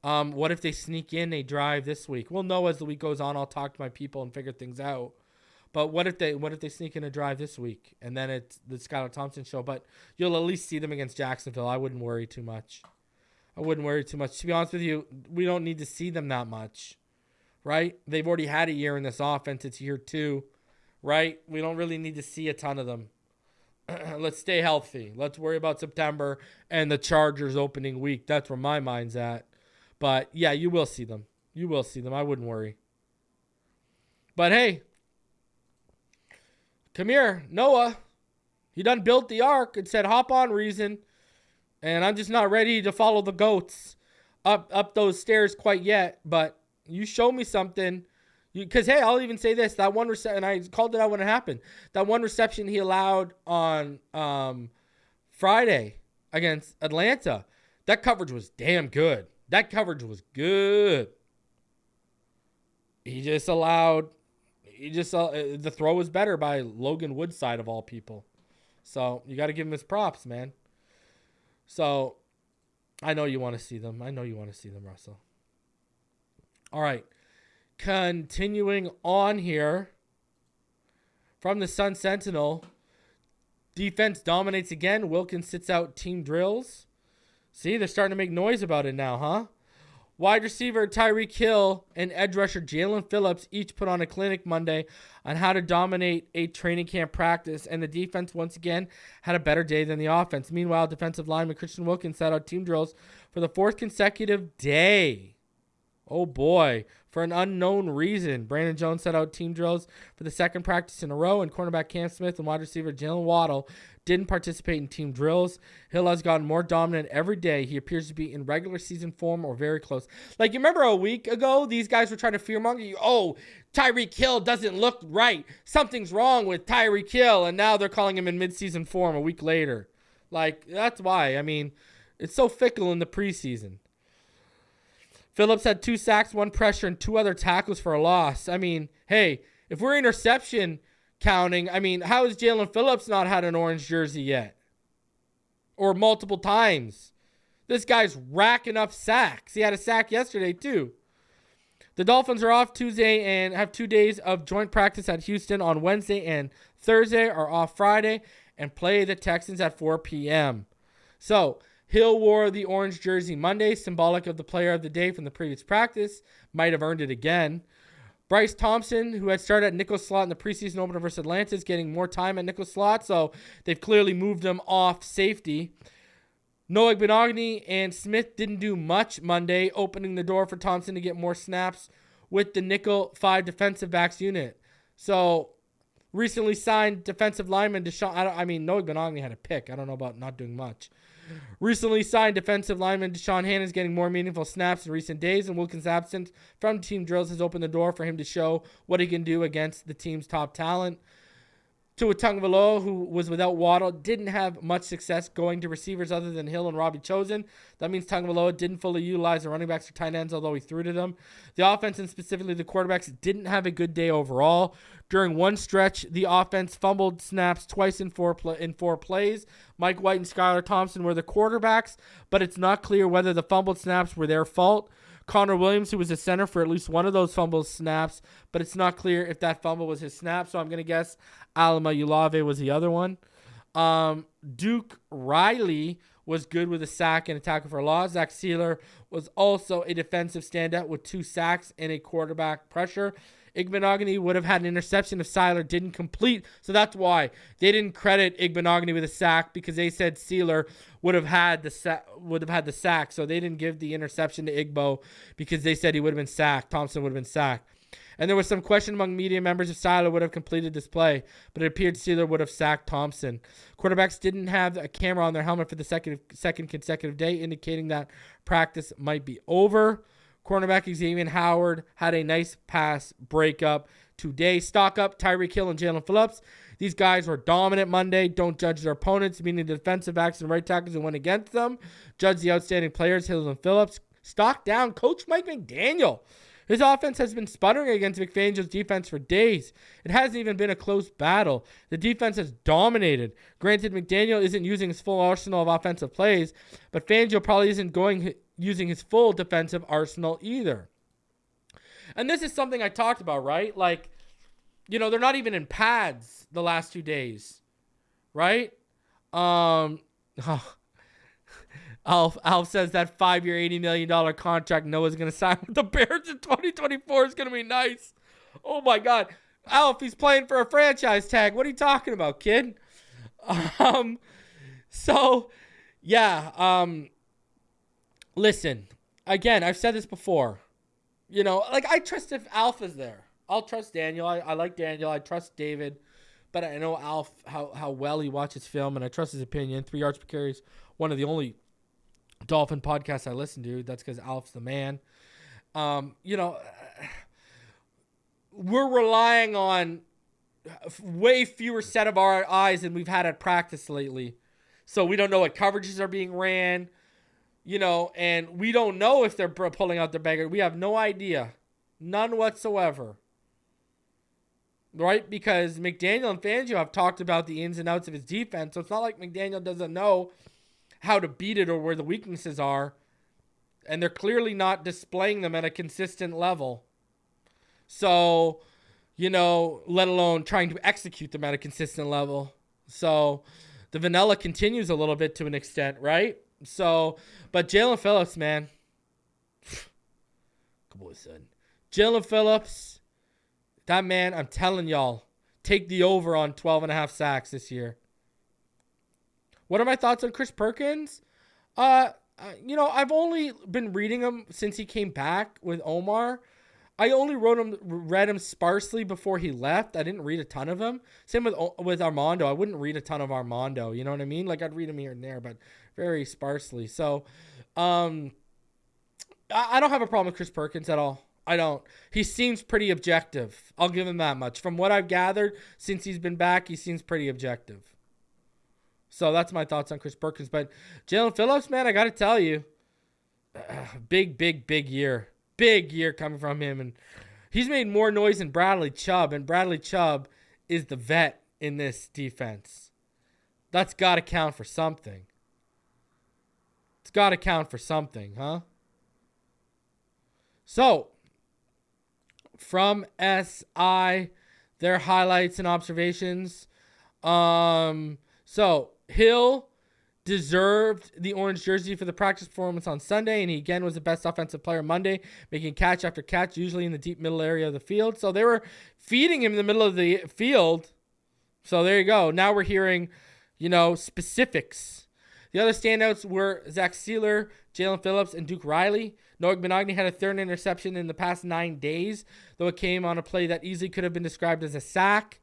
What if they sneak in a drive this week? We'll know as the week goes on. I'll talk to my people and figure things out. But what if they sneak in a drive this week and then it's the Skylar Thompson show? But you'll at least see them against Jacksonville. I wouldn't worry too much I wouldn't worry too much. To be honest with you, we don't need to see them that much, right? They've already had a year in this offense. It's year 2, right? We don't really need to see a ton of them. Let's stay healthy. Let's worry about September and the Chargers opening week. That's where my mind's at. But, yeah, you will see them. You will see them. I wouldn't worry. But, hey, come here, Noah. He done built the ark and said, hop on, Reason. And I'm just not ready to follow the goats up those stairs quite yet. But you show me something. Because, hey, I'll even say this. That one reception, and I called it out when it happened. That one reception he allowed on Friday against Atlanta, that coverage was damn good. That coverage was good. The throw was better by Logan Woodside of all people. So you got to give him his props, man. So I know you want to see them. Russell. All right. Continuing on here from the Sun Sentinel. Defense dominates again. Wilkins sits out team drills. See, they're starting to make noise about it now, huh? Wide receiver Tyreek Hill and edge rusher Jaelan Phillips each put on a clinic Monday on how to dominate a training camp practice, and the defense once again had a better day than the offense. Meanwhile, defensive lineman Christian Wilkins sat out team drills for the 4th consecutive day. Oh boy, for an unknown reason. Brandon Jones set out team drills for the 2nd practice in a row, and cornerback Cam Smith and wide receiver Jalen Waddle didn't participate in team drills. Hill has gotten more dominant every day. He appears to be in regular season form or very close. Like, you remember a week ago, these guys were trying to fearmonger you. Oh, Tyreek Hill doesn't look right. Something's wrong with Tyreek Hill, and now they're calling him in midseason form a week later. Like, that's why. I mean, it's so fickle in the preseason. Phillips had 2 sacks, 1 pressure, and 2 other tackles for a loss. I mean, hey, if we're interception counting, I mean, how has Jaelan Phillips not had an orange jersey yet? Or multiple times? This guy's racking up sacks. He had a sack yesterday, too. The Dolphins are off Tuesday and have 2 days of joint practice at Houston on Wednesday, and Thursday are off Friday and play the Texans at 4 p.m. So, Hill wore the orange jersey Monday, symbolic of the player of the day from the previous practice. Might have earned it again. Bryce Thompson, who had started at nickel slot in the preseason opener versus Atlanta, is getting more time at nickel slot, so they've clearly moved him off safety. Noah Igbinoghene and Smith didn't do much Monday, opening the door for Thompson to get more snaps with the nickel 5 defensive backs unit. So, recently signed defensive lineman Noah Igbinoghene had a pick. I don't know about not doing much. Recently signed defensive lineman Deshaun Hannon is getting more meaningful snaps in recent days, and Wilkins' absence from team drills has opened the door for him to show what he can do against the team's top talent. Tua Tagovailoa, who was without Waddle, didn't have much success going to receivers other than Hill and Robbie Chosen. That means Tagovailoa didn't fully utilize the running backs or tight ends, although he threw to them. The offense, and specifically the quarterbacks, didn't have a good day overall. During one stretch, the offense fumbled snaps twice in four plays. Mike White and Skylar Thompson were the quarterbacks, but it's not clear whether the fumbled snaps were their fault. Connor Williams, who was the center for at least one of those fumble snaps, but it's not clear if that fumble was his snap, so I'm going to guess Alama Ulave was the other one. Duke Riley was good with a sack and a tackle for a loss. Zach Sealer was also a defensive standout with 2 sacks and a quarterback pressure. Igbinoghene would have had an interception if Sealer didn't complete, so that's why they didn't credit Igbinoghene with a sack, because they said Sealer would have had the sack, so they didn't give the interception to Igbo because they said he would have been sacked. Thompson would have been sacked. And there was some question among media members if Sealer would have completed this play, but it appeared Sealer would have sacked Thompson. Quarterbacks didn't have a camera on their helmet for the second consecutive day, indicating that practice might be over. Cornerback Xavier Howard had a nice pass breakup today. Stock up Tyreek Hill and Jaelan Phillips. These guys were dominant Monday. Don't judge their opponents, meaning the defensive backs and right tackles who went against them. Judge the outstanding players, Hill and Phillips. Stock down Coach Mike McDaniel. His offense has been sputtering against McFangio's defense for days. It hasn't even been a close battle. The defense has dominated. Granted, McDaniel isn't using his full arsenal of offensive plays, but Fangio probably isn't using his full defensive arsenal either. And this is something I talked about, right? Like, you know, they're not even in pads the last 2 days, right? Alf says that 5-year, $80 million contract Noah's going to sign with the Bears in 2024 is going to be nice. Oh, my God. Alf, he's playing for a franchise tag. What are you talking about, kid? Listen, again, I've said this before. I trust if Alf is there. I'll trust Daniel. I like Daniel. I trust David. But I know Alf, how well he watches film, and I trust his opinion. 3 yards per carry is one of the only Dolphin podcasts I listen to. That's because Alf's the man. We're relying on way fewer set of our eyes than we've had at practice lately. So we don't know what coverages are being ran, and we don't know if they're pulling out their bagger. We have no idea. None whatsoever. Right? Because McDaniel and Fangio have talked about the ins and outs of his defense, so it's not like McDaniel doesn't know how to beat it or where the weaknesses are, and they're clearly not displaying them at a consistent level. So, let alone trying to execute them at a consistent level. So, the vanilla continues a little bit to an extent, right? So, but Jaelan Phillips, man. Come on, son. Jaelan Phillips, that man, I'm telling y'all, take the over on 12.5 sacks this year. What are my thoughts on Chris Perkins? I've only been reading him since he came back with Omar. I only read him sparsely before he left. I didn't read a ton of him. Same with Armando. I wouldn't read a ton of Armando. You know what I mean? Like, I'd read him here and there, but very sparsely. So, I don't have a problem with Chris Perkins at all. I don't. He seems pretty objective. I'll give him that much. From what I've gathered since he's been back, he seems pretty objective. So that's my thoughts on Chris Perkins. But Jaelan Phillips, man, I got to tell you, big year. Big year coming from him. And he's made more noise than Bradley Chubb. And Bradley Chubb is the vet in this defense. That's got to count for something. It's got to count for something, huh? So, from SI, their highlights and observations. So, Hill deserved the orange jersey for the practice performance on Sunday, and he again was the best offensive player Monday, making catch after catch, usually in the deep middle area of the field. So they were feeding him in the middle of the field. So there you go. Now we're hearing, specifics. The other standouts were Zach Sealer, Jaelan Phillips, and Duke Riley. Noah Igbinoghene had a third interception in the past 9 days, though it came on a play that easily could have been described as a sack,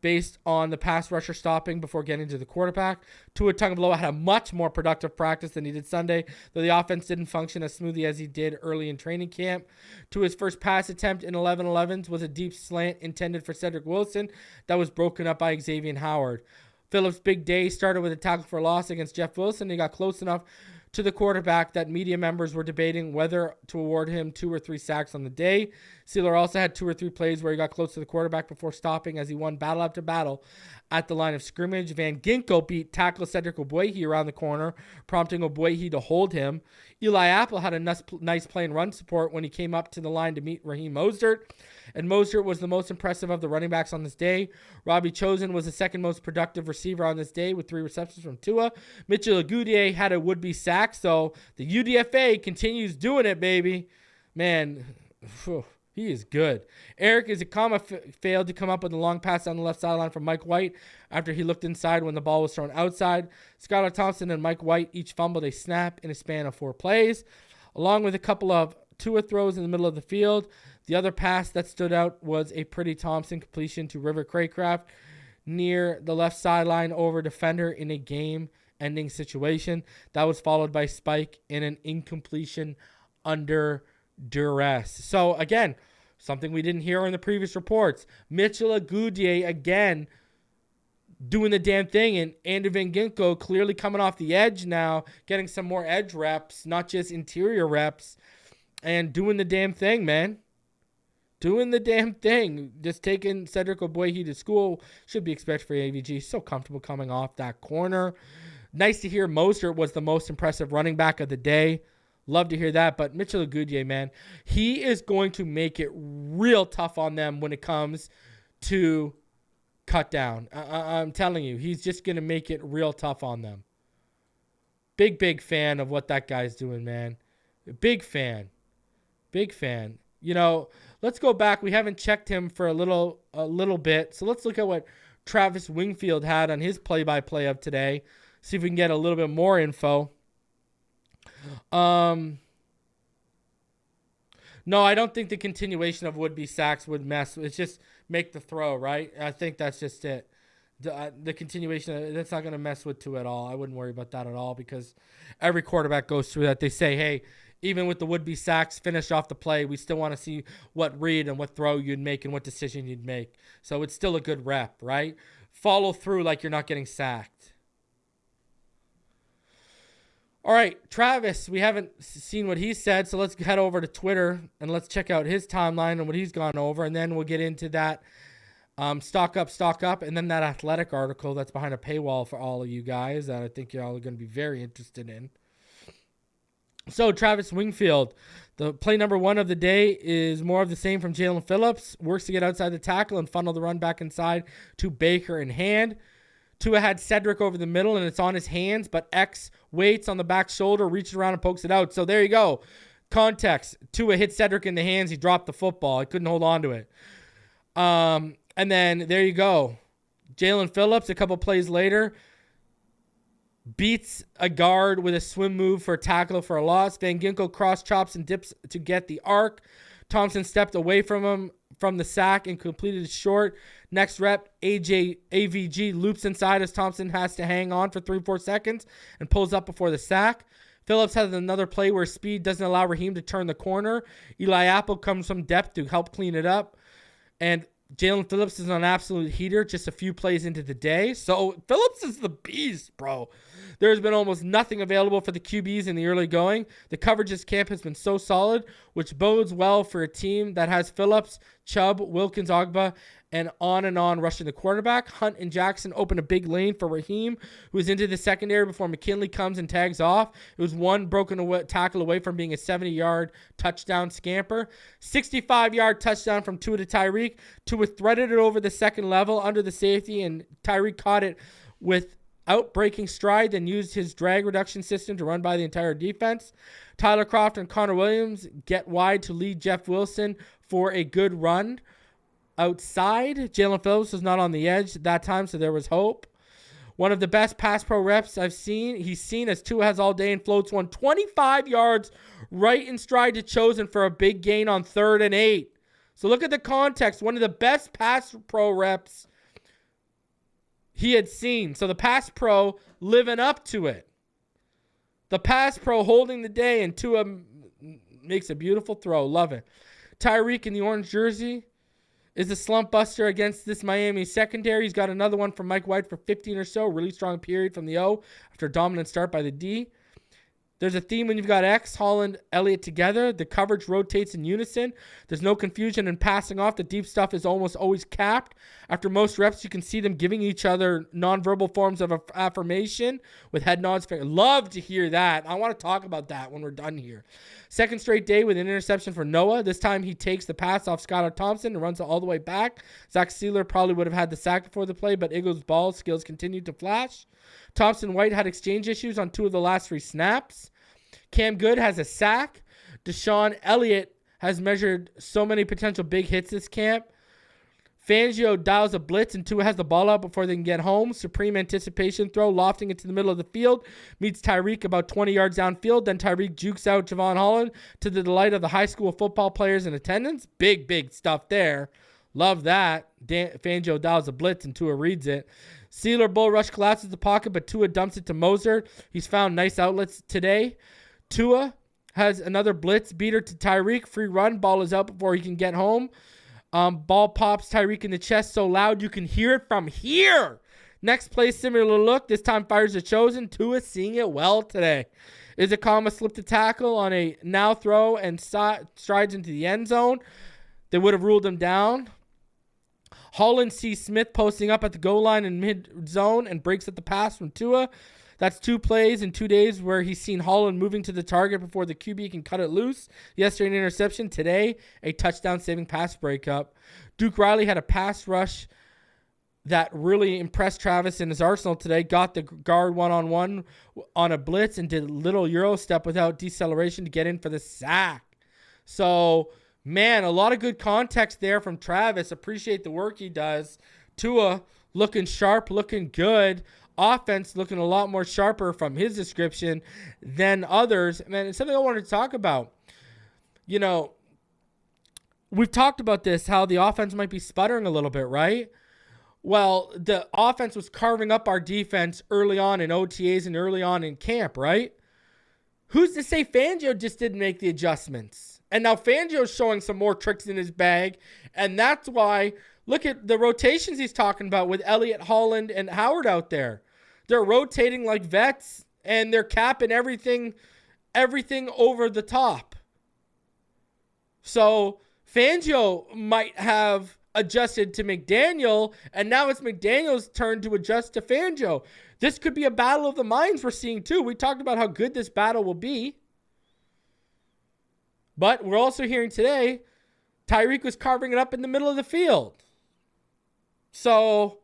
based on the pass rusher stopping before getting to the quarterback. Tua Tagovailoa had a much more productive practice than he did Sunday, though the offense didn't function as smoothly as he did early in training camp. Tua's first pass attempt in 11-11s was a deep slant intended for Cedrick Wilson that was broken up by Xavier Howard. Phillips' big day started with a tackle for loss against Jeff Wilson. He got close enough to the quarterback that media members were debating whether to award him 2 or 3 sacks on the day. Sealer also had 2 or 3 plays where he got close to the quarterback before stopping as he won battle after battle at the line of scrimmage. Van Ginkel beat tackle Cedrick Ogbuehi around the corner, prompting Ogbuehi to hold him. Eli Apple had a nice play and run support when he came up to the line to meet Raheem Mostert, and Mostert was the most impressive of the running backs on this day. Robbie Chosen was the second most productive receiver on this day with 3 receptions from Tua. Mitchell Agudier had a would-be sack, so the UDFA continues doing it, baby. Man, he is good. Eric Izukama failed to come up with a long pass on the left sideline from Mike White after he looked inside when the ball was thrown outside. Skylar Thompson and Mike White each fumbled a snap in a span of 4 plays, along with a couple of Tua throws in the middle of the field. The other pass that stood out was a Pretty Thompson completion to River Craycraft near the left sideline over defender in a game-ending situation. That was followed by Spike in an incompletion under duress. So, again, something we didn't hear in the previous reports. Mitchell Agudier, again, doing the damn thing. And Andrew Van Ginkel clearly coming off the edge now, getting some more edge reps, not just interior reps, and doing the damn thing, man. Doing the damn thing. Just taking Cedrick Ogbuehi to school. Should be expected for AVG. So comfortable coming off that corner. Nice to hear Mostert was the most impressive running back of the day. Love to hear that. But Mitchell Agudier, man, he is going to make it real tough on them when it comes to cut down. I'm telling you, he's just going to make it real tough on them. Big fan of what that guy's doing, man. Big fan. You know, let's go back. We haven't checked him for a little bit. So let's look at what Travis Wingfield had on his play-by-play of today. See if we can get a little bit more info. No, I don't think the continuation of would-be sacks would mess. It's just make the throw, right? I think that's just it. The continuation, that's not going to mess with Tua at all. I wouldn't worry about that at all because every quarterback goes through that. They say, hey, even with the would-be sacks, finish off the play. We still want to see what read and what throw you'd make and what decision you'd make. So it's still a good rep, right? Follow through like you're not getting sacked. All right, Travis, we haven't seen what he said, so let's head over to Twitter and let's check out his timeline and what he's gone over, and then we'll get into that stock up, and then that athletic article that's behind a paywall for all of you guys that I think y'all are going to be very interested in. So, Travis Wingfield, the play number 1 of the day is more of the same from Jaelan Phillips. Works to get outside the tackle and funnel the run back inside to Baker in hand. Tua had Cedrick over the middle, and it's on his hands, but X waits on the back shoulder, reaches around and pokes it out. So, there you go. Context. Tua hit Cedrick in the hands. He dropped the football. He couldn't hold on to it. And then there you go. Jaelan Phillips, a couple plays later, beats a guard with a swim move for a tackle for a loss. Van Ginkel cross chops and dips to get the arc. Thompson stepped away from him from the sack and completed it short. Next rep, AVG loops inside as Thompson has to hang on for 3-4 seconds and pulls up before the sack. Phillips has another play where speed doesn't allow Raheem to turn the corner. Eli Apple comes from depth to help clean it up. And Jaelan Phillips is an absolute heater just a few plays into the day. So Phillips is the beast, bro. There's been almost nothing available for the QBs in the early going. The coverage this camp has been so solid, which bodes well for a team that has Phillips, Chubb, Wilkins, Ogba, and on rushing the quarterback. Hunt and Jackson open a big lane for Raheem, who is into the secondary before McKinley comes and tags off. It was one broken tackle away from being a 70-yard touchdown scamper. 65-yard touchdown from Tua to Tyreek. Tua threaded it over the second level under the safety, and Tyreek caught it without breaking stride, then used his drag reduction system to run by the entire defense. Tyler Kroft and Connor Williams get wide to lead Jeff Wilson for a good run. Outside, Jaelan Phillips was not on the edge that time, so there was hope. One of the best pass pro reps he's seen as Tua has all day and floats one 25 yards right in stride to Chosen for a big gain on 3rd and 8. So look at the context. One of the best pass pro reps he had seen. So the pass pro living up to it. The pass pro holding the day, and Tua makes a beautiful throw. Love it. Tyreek in the orange jersey is a slump buster against this Miami secondary. He's got another one from Mike White for 15 or so. Really strong period from the O after a dominant start by the D. There's a theme when you've got X, Holland, Elliott together. The coverage rotates in unison. There's no confusion in passing off. The deep stuff is almost always capped. After most reps, you can see them giving each other nonverbal forms of affirmation with head nods. Love to hear that. I want to talk about that when we're done here. Second straight day with an interception for Noah. This time he takes the pass off Skylar Thompson and runs it all the way back. Zach Sealer probably would have had the sack before the play, but Eagles' ball skills continued to flash. Thompson White had exchange issues on 2 of the last 3 snaps. Cam Good has a sack. Deshaun Elliott has measured so many potential big hits this camp. Fangio dials a blitz and Tua has the ball out before they can get home. Supreme anticipation throw, lofting it to the middle of the field. Meets Tyreek about 20 yards downfield. Then Tyreek jukes out Javon Holland to the delight of the high school football players in attendance. Big stuff there. Love that. Fangio dials a blitz and Tua reads it. Sealer bull rush collapses the pocket, but Tua dumps it to Moser. He's found nice outlets today. Tua has another blitz beater to Tyreek. Free run. Ball is out before he can get home. Ball pops Tyreek in the chest so loud you can hear it from here. Next play, similar look. This time fires a Chosen. Tua seeing it well today. Izakama slipped a tackle on a now throw and strides into the end zone. They would have ruled him down. Holland sees Smith posting up at the goal line in mid-zone and breaks at the pass from Tua. That's 2 plays in 2 days where he's seen Holland moving to the target before the QB can cut it loose. Yesterday, an interception. Today, a touchdown-saving pass breakup. Duke Riley had a pass rush that really impressed Travis in his arsenal today. Got the guard one-on-one on a blitz and did a little Euro step without deceleration to get in for the sack. So, man, a lot of good context there from Travis. Appreciate the work he does. Tua looking sharp, looking good. Offense looking a lot more sharper from his description than others. Man, it's something I wanted to talk about. You know, we've talked about this, how the offense might be sputtering a little bit, right? Well, the offense was carving up our defense early on in OTAs and early on in camp, right? Who's to say Fangio just didn't make the adjustments? And now Fangio's showing some more tricks in his bag, and that's why, look at the rotations he's talking about with Elliott, Holland, and Howard out there. They're rotating like vets, and they're capping everything over the top. So Fangio might have adjusted to McDaniel, and now it's McDaniel's turn to adjust to Fangio. This could be a battle of the minds we're seeing too. We talked about how good this battle will be. But we're also hearing today, Tyreek was carving it up in the middle of the field. So,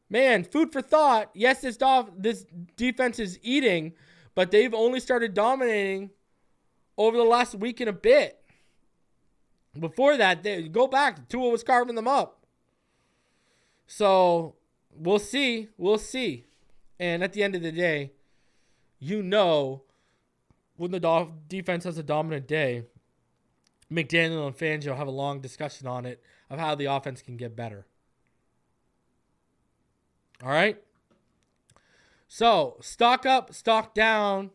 man, food for thought. Yes, this defense is eating, but they've only started dominating over the last week and a bit. Before that, go back. Tua was carving them up. So, we'll see. We'll see. And at the end of the day, you know, when the defense has a dominant day, McDaniel and Fangio have a long discussion on it of how the offense can get better. All right? So, stock up, stock down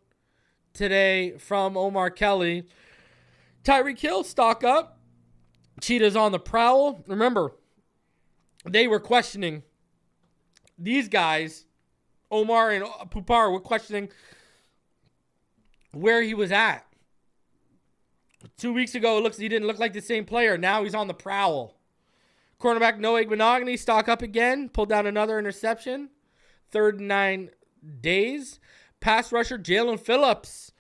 today from Omar Kelly. Tyreek Hill, stock up. Cheetah's on the prowl. Remember, they were questioning these guys, Omar and Pupar, were questioning where he was at. 2 weeks ago, he didn't look like the same player. Now he's on the prowl. Cornerback Noah Igbinoghene, stock up again. Pulled down another interception. 3rd and 9 days. Pass rusher Jaelan Phillips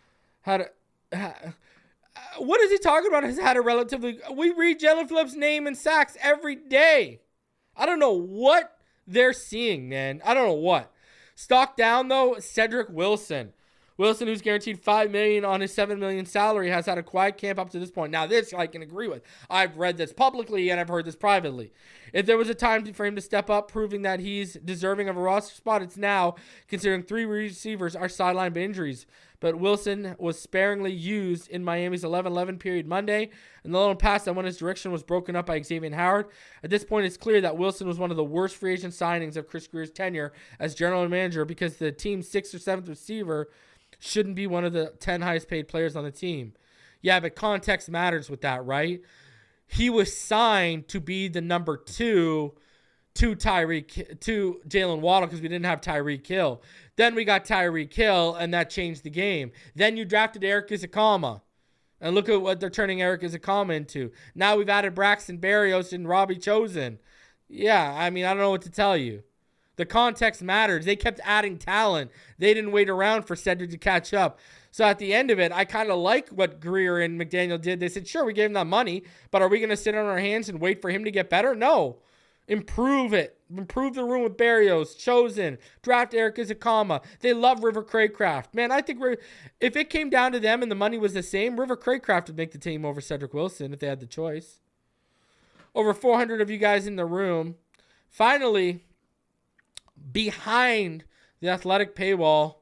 what is he talking about? Has had a relatively... We read Jaelan Phillips' name in sacks every day. I don't know what they're seeing, man. I don't know what. Stock down, though, Cedrick Wilson. Wilson, who's guaranteed $5 million on his $7 million salary, has had a quiet camp up to this point. Now, this I can agree with. I've read this publicly and I've heard this privately. If there was a time for him to step up, proving that he's deserving of a roster spot, it's now, considering 3 receivers are sidelined by injuries. But Wilson was sparingly used in Miami's 11-11 period Monday, and the lone pass that went his direction was broken up by Xavier Howard. At this point, it's clear that Wilson was one of the worst free agent signings of Chris Grier's tenure as general manager, because the team's 6th or 7th receiver shouldn't be one of the 10 highest paid players on the team. Yeah, but context matters with that, right? He was signed to be the number 2 to Jalen Waddle because we didn't have Tyreek Hill. Then we got Tyreek Hill, and that changed the game. Then you drafted Eric Izakama. And look at what they're turning Eric Izakama into. Now we've added Braxton Berrios and Robbie Chosen. Yeah, I mean, I don't know what to tell you. The context matters. They kept adding talent. They didn't wait around for Cedrick to catch up. So at the end of it, I kind of like what Grier and McDaniel did. They said, sure, we gave him that money, but are we going to sit on our hands and wait for him to get better? No. Improve it. Improve the room with Berrios, Chosen, draft Eric Izakama. They love River Craycraft. Man, I think if it came down to them and the money was the same, River Craycraft would make the team over Cedrick Wilson if they had the choice. Over 400 of you guys in the room. Finally, behind the athletic paywall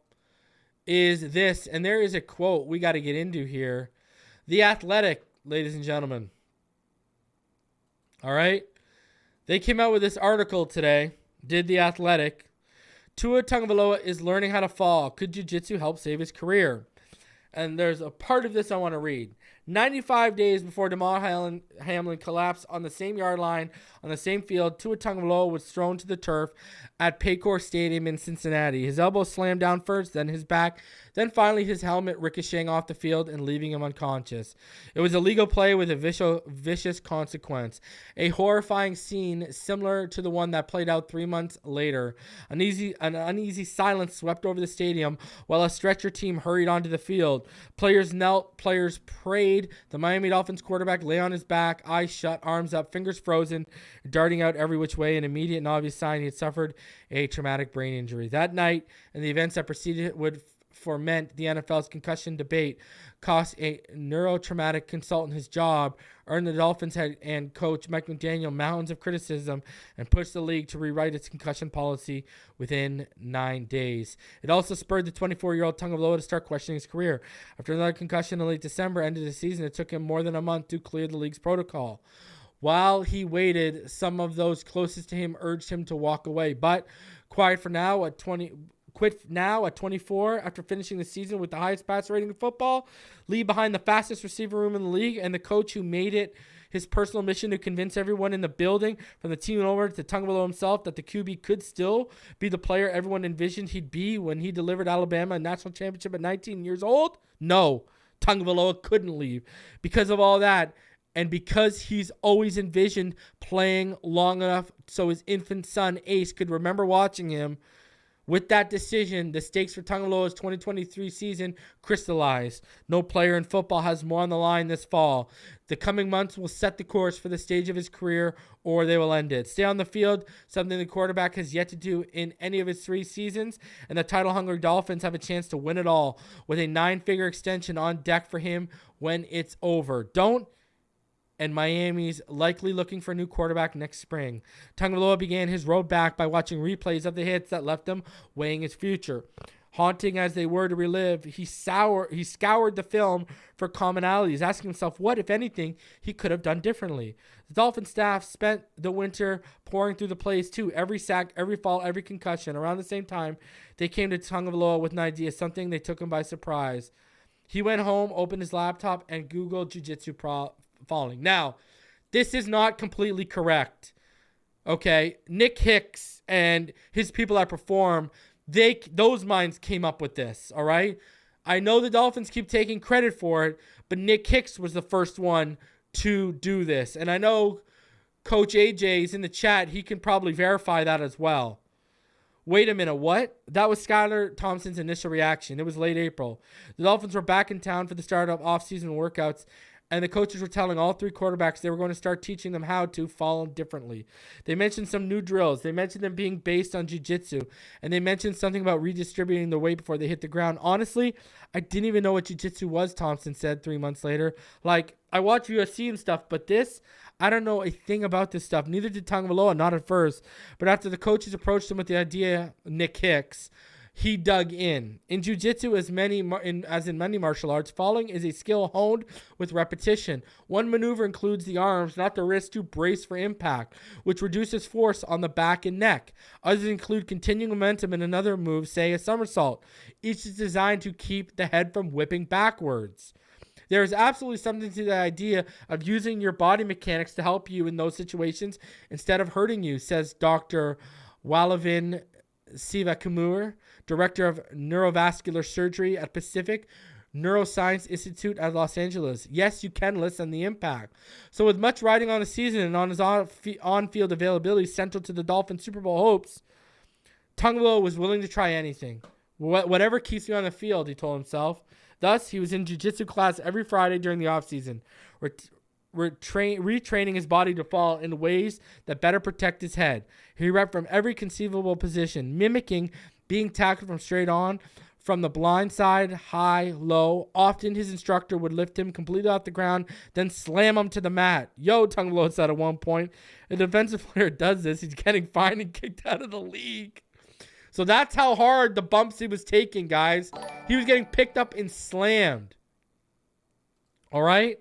is this, and there is a quote we got to get into here. The Athletic, ladies and gentlemen. All right? They came out with this article today, did The Athletic. Tua Tagovailoa is learning how to fall. Could jiu-jitsu help save his career? And there's a part of this I want to read. 95 days before Damar Hamlin collapsed on the same yard line, on the same field, Tua Tagovailoa was thrown to the turf at Paycor Stadium in Cincinnati. His elbow slammed down first, then his back, then finally his helmet ricocheting off the field and leaving him unconscious. It was a legal play with a vicious consequence. A horrifying scene similar to the one that played out 3 months later. An uneasy silence swept over the stadium while a stretcher team hurried onto the field. Players knelt, players prayed, laid the Miami Dolphins quarterback lay on his back, eyes shut, arms up, fingers frozen, darting out every which way, an immediate and obvious sign he had suffered a traumatic brain injury. That night and the events that preceded it would foment the NFL's concussion debate, cost a neurotraumatic consultant his job, earned the Dolphins head and coach Mike McDaniel mountains of criticism, and pushed the league to rewrite its concussion policy within 9 days. It also spurred the 24-year-old Tagovailoa to start questioning his career. After another concussion in late December ended the season, it took him more than a month to clear the league's protocol. While he waited, some of those closest to him urged him to walk away, but quit now at 24 after finishing the season with the highest passer rating in football, leave behind the fastest receiver room in the league, and the coach who made it his personal mission to convince everyone in the building, from the team over to Tagovailoa himself, that the QB could still be the player everyone envisioned he'd be when he delivered Alabama a national championship at 19 years old? No, Tagovailoa couldn't leave. Because of all that, and because he's always envisioned playing long enough so his infant son, Ace, could remember watching him, with that decision, the stakes for Tagovailoa's 2023 season crystallized. No player in football has more on the line this fall. The coming months will set the course for the stage of his career, or they will end it. Stay on the field, something the quarterback has yet to do in any of his 3 seasons, and the title-hungry Dolphins have a chance to win it all, with a 9-figure extension on deck for him when it's over. And Miami's likely looking for a new quarterback next spring. Tagovailoa began his road back by watching replays of the hits that left him weighing his future. Haunting as they were to relive, he scoured the film for commonalities, asking himself what, if anything, he could have done differently. The Dolphin staff spent the winter pouring through the plays too. Every sack, every fall, every concussion. Around the same time, they came to Tagovailoa with an idea, something they took him by surprise. He went home, opened his laptop, and Googled jiu-jitsu falling. Now, this is not completely correct. Okay, Nick Hicks and his people that perform, those minds came up with this. All right, I know the Dolphins keep taking credit for it, but Nick Hicks was the first one to do this, and I know Coach AJ is in the chat. He can probably verify that as well. Wait a minute, what? That was Skylar Thompson's initial reaction. It was late April. The Dolphins were back in town for the start of off-season workouts, and the coaches were telling all 3 quarterbacks they were going to start teaching them how to fall differently. They mentioned some new drills. They mentioned them being based on jiu-jitsu. And they mentioned something about redistributing the weight before they hit the ground. Honestly, I didn't even know what jiu-jitsu was, Thompson said 3 months later. Like, I watch UFC and stuff, but this, I don't know a thing about this stuff. Neither did Tagovailoa, not at first. But after the coaches approached him with the idea, Nick Hicks, he dug in. In jiu-jitsu, as in many martial arts, falling is a skill honed with repetition. One maneuver includes the arms, not the wrist, to brace for impact, which reduces force on the back and neck. Others include continuing momentum in another move, say a somersault. Each is designed to keep the head from whipping backwards. There is absolutely something to the idea of using your body mechanics to help you in those situations instead of hurting you, says Dr. Walavin Sivakumar, Director of Neurovascular Surgery at Pacific Neuroscience Institute at Los Angeles. Yes, you can lessen the impact. So with much riding on the season and on his on-field availability central to the Dolphins' Super Bowl hopes, Tagovailoa was willing to try anything. Whatever keeps me on the field, he told himself. Thus, he was in jiu-jitsu class every Friday during the offseason, retraining his body to fall in ways that better protect his head. He repped from every conceivable position, mimicking being tackled from straight on, from the blind side, high, low. Often his instructor would lift him completely off the ground, then slam him to the mat. Yo, Tagovailoa said at one point, a defensive player does this, he's getting fined and kicked out of the league. So that's how hard the bumps he was taking, guys. He was getting picked up and slammed. All right?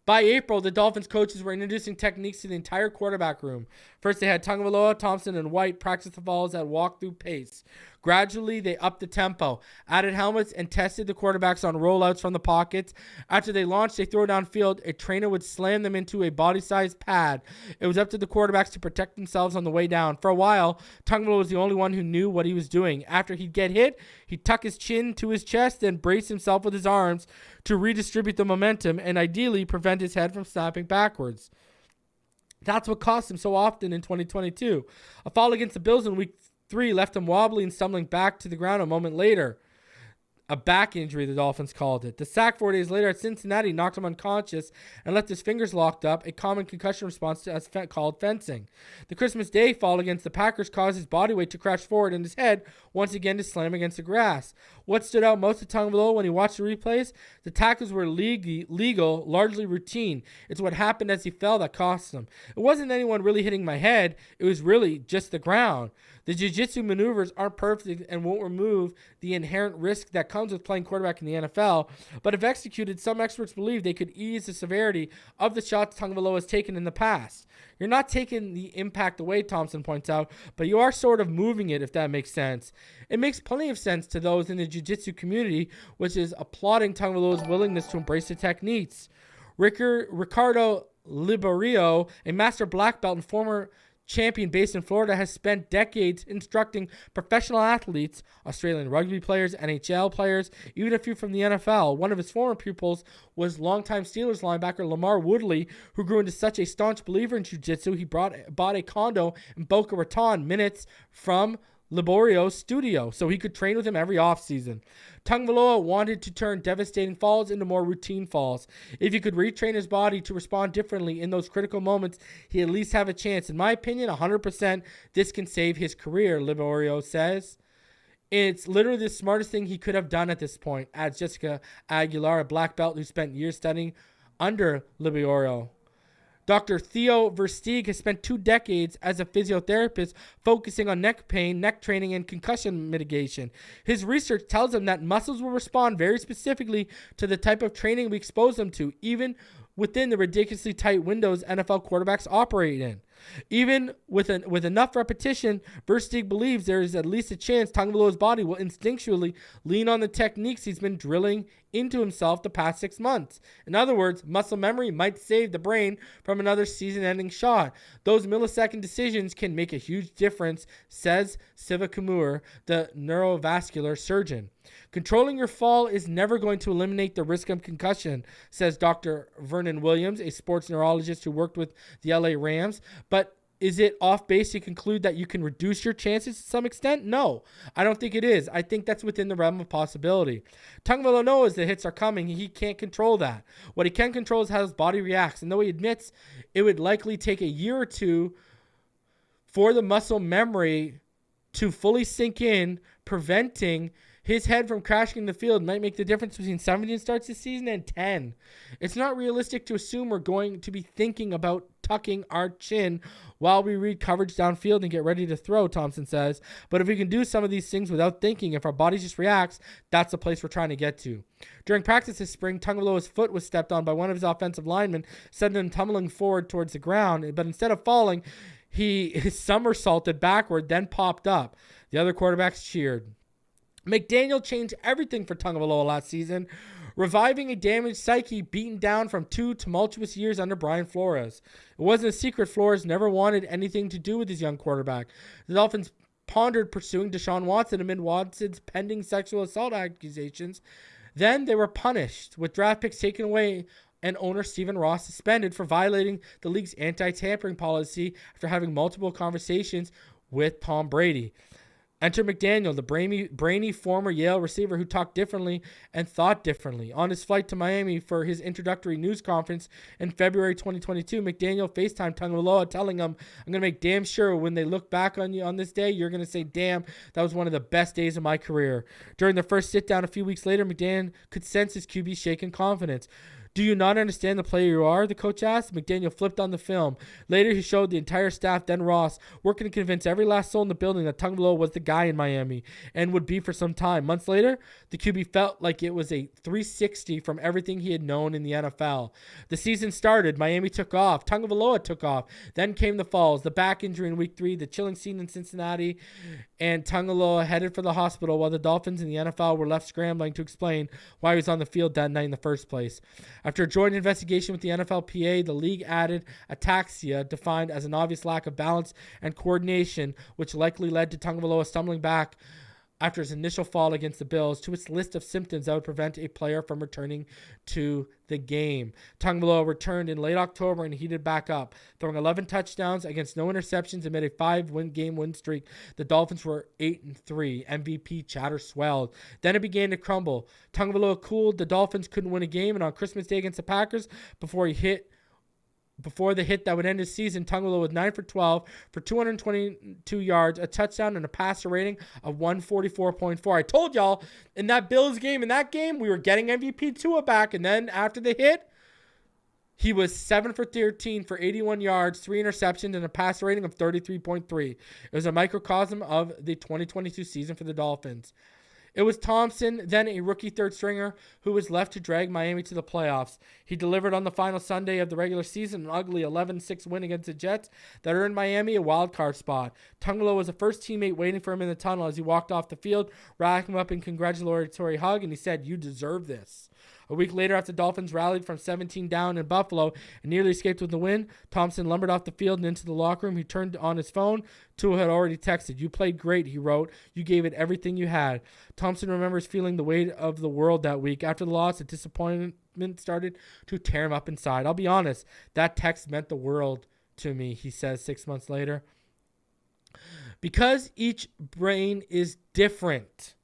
By April, the Dolphins coaches were introducing techniques to the entire quarterback room. First, they had Tagovailoa, Thompson, and White practice the falls at walk-through pace. Gradually, they upped the tempo, added helmets, and tested the quarterbacks on rollouts from the pockets. After they launched a throw downfield, a trainer would slam them into a body-sized pad. It was up to the quarterbacks to protect themselves on the way down. For a while, Tagovailoa was the only one who knew what he was doing. After he'd get hit, he'd tuck his chin to his chest and brace himself with his arms to redistribute the momentum and ideally prevent his head from snapping backwards. That's what cost him so often in 2022. A fall against the Bills in Week 3 left him wobbly and stumbling back to the ground a moment later. A back injury, the Dolphins called it. The sack 4 days later at Cincinnati knocked him unconscious and left his fingers locked up, a common concussion response to as called fencing. The Christmas Day fall against the Packers caused his body weight to crash forward and his head once again to slam against the grass. What stood out most to Tagovailoa when he watched the replays? The tackles were legal, largely routine. It's what happened as he fell that cost him. It wasn't anyone really hitting my head. It was really just the ground. The jiu-jitsu maneuvers aren't perfect and won't remove the inherent risk that comes with playing quarterback in the NFL, but if executed, some experts believe they could ease the severity of the shots Tagovailoa has taken in the past. You're not taking the impact away, Thompson points out, but you are sort of moving it, if that makes sense. It makes plenty of sense to those in the jiu-jitsu community, which is applauding Tagovailoa's willingness to embrace the techniques. Ricardo Liborio, a master black belt and former champion based in Florida, has spent decades instructing professional athletes, Australian rugby players, NHL players, even a few from the NFL. One of his former pupils was longtime Steelers linebacker Lamar Woodley, who grew into such a staunch believer in jiu-jitsu, he bought a condo in Boca Raton, minutes from Liborio's studio, so he could train with him every offseason. Tagovailoa wanted to turn devastating falls into more routine falls. If he could retrain his body to respond differently in those critical moments, he at least have a chance. In my opinion, 100% this can save his career, Liborio says. It's literally the smartest thing he could have done at this point, adds Jessica Aguilar, a black belt who spent years studying under Liborio. Dr. Theo Versteeg has spent 2 decades as a physiotherapist focusing on neck pain, neck training, and concussion mitigation. His research tells him that muscles will respond very specifically to the type of training we expose them to, even within the ridiculously tight windows NFL quarterbacks operate in. Even with enough repetition, Versteeg believes there is at least a chance Tagovailoa's body will instinctually lean on the techniques he's been drilling into himself the past 6 months. In other words, muscle memory might save the brain from another season-ending shot. Those millisecond decisions can make a huge difference, says Siva Kumar, the neurovascular surgeon. Controlling your fall is never going to eliminate the risk of concussion, says Dr. Vernon Williams, a sports neurologist who worked with the LA Rams. But is it off base to conclude that you can reduce your chances to some extent? No, I don't think it is. I think that's within the realm of possibility. Tagovailoa knows the hits are coming. He can't control that. What he can control is how his body reacts. And though he admits it would likely take a year or two for the muscle memory to fully sink in, preventing his head from crashing the field might make the difference between 17 starts this season and 10. It's not realistic to assume we're going to be thinking about tucking our chin while we read coverage downfield and get ready to throw, Thompson says. But if we can do some of these things without thinking, if our body just reacts, that's the place we're trying to get to. During practice this spring, Tagovailoa's foot was stepped on by one of his offensive linemen, sending him tumbling forward towards the ground. But instead of falling, he somersaulted backward, then popped up. The other quarterbacks cheered. McDaniel changed everything for Tagovailoa last season, reviving a damaged psyche beaten down from 2 tumultuous years under Brian Flores. It wasn't a secret Flores never wanted anything to do with his young quarterback. The Dolphins pondered pursuing Deshaun Watson amid Watson's pending sexual assault accusations. Then they were punished, with draft picks taken away and owner Stephen Ross suspended for violating the league's anti-tampering policy after having multiple conversations with Tom Brady. Enter McDaniel, the brainy former Yale receiver who talked differently and thought differently. On his flight to Miami for his introductory news conference in February 2022, McDaniel FaceTimed Tagovailoa, telling him, "I'm going to make damn sure when they look back on you on this day, you're going to say, damn, that was one of the best days of my career." During the first sit-down a few weeks later, McDaniel could sense his QB's shaken confidence. "Do you not understand the player you are?" the coach asked. McDaniel flipped on the film. Later, he showed the entire staff, then Ross, working to convince every last soul in the building that Tagovailoa was the guy in Miami and would be for some time. Months later, the QB felt like it was a 360 from everything he had known in the NFL. The season started. Miami took off. Tagovailoa took off. Then came the falls, the back injury in week 3, the chilling scene in Cincinnati, and Tagovailoa headed for the hospital while the Dolphins and the NFL were left scrambling to explain why he was on the field that night in the first place. After a joint investigation with the NFLPA, the league added ataxia, defined as an obvious lack of balance and coordination, which likely led to Tagovailoa stumbling back after his initial fall against the Bills to its list of symptoms that would prevent a player from returning to the game. Tagovailoa returned in late October and heated back up, throwing 11 touchdowns against no interceptions amid a 5-game win streak. The Dolphins were 8-3. MVP chatter swelled. Then it began to crumble. Tagovailoa cooled. The Dolphins couldn't win a game, and on Christmas Day against the Packers, before the hit that would end his season, Tagovailoa was 9 for 12 for 222 yards, a touchdown, and a passer rating of 144.4. I told y'all in that Bills game, we were getting MVP Tua back, and then after the hit, he was 7 for 13 for 81 yards, 3 interceptions, and a passer rating of 33.3. It was a microcosm of the 2022 season for the Dolphins. It was Thompson, then a rookie third stringer, who was left to drag Miami to the playoffs. He delivered on the final Sunday of the regular season, an ugly 11-6 win against the Jets that earned Miami a wild card spot. Tagovailoa was the first teammate waiting for him in the tunnel as he walked off the field, racking him up in congratulatory hug, and he said, "You deserve this." A week later, after the Dolphins rallied from 17 down in Buffalo and nearly escaped with the win, Thompson lumbered off the field and into the locker room. He turned on his phone. Tua had already texted. "You played great," he wrote. "You gave it everything you had." Thompson remembers feeling the weight of the world that week. After the loss, the disappointment started to tear him up inside. "I'll be honest, that text meant the world to me," he says 6 months later. Because each brain is different,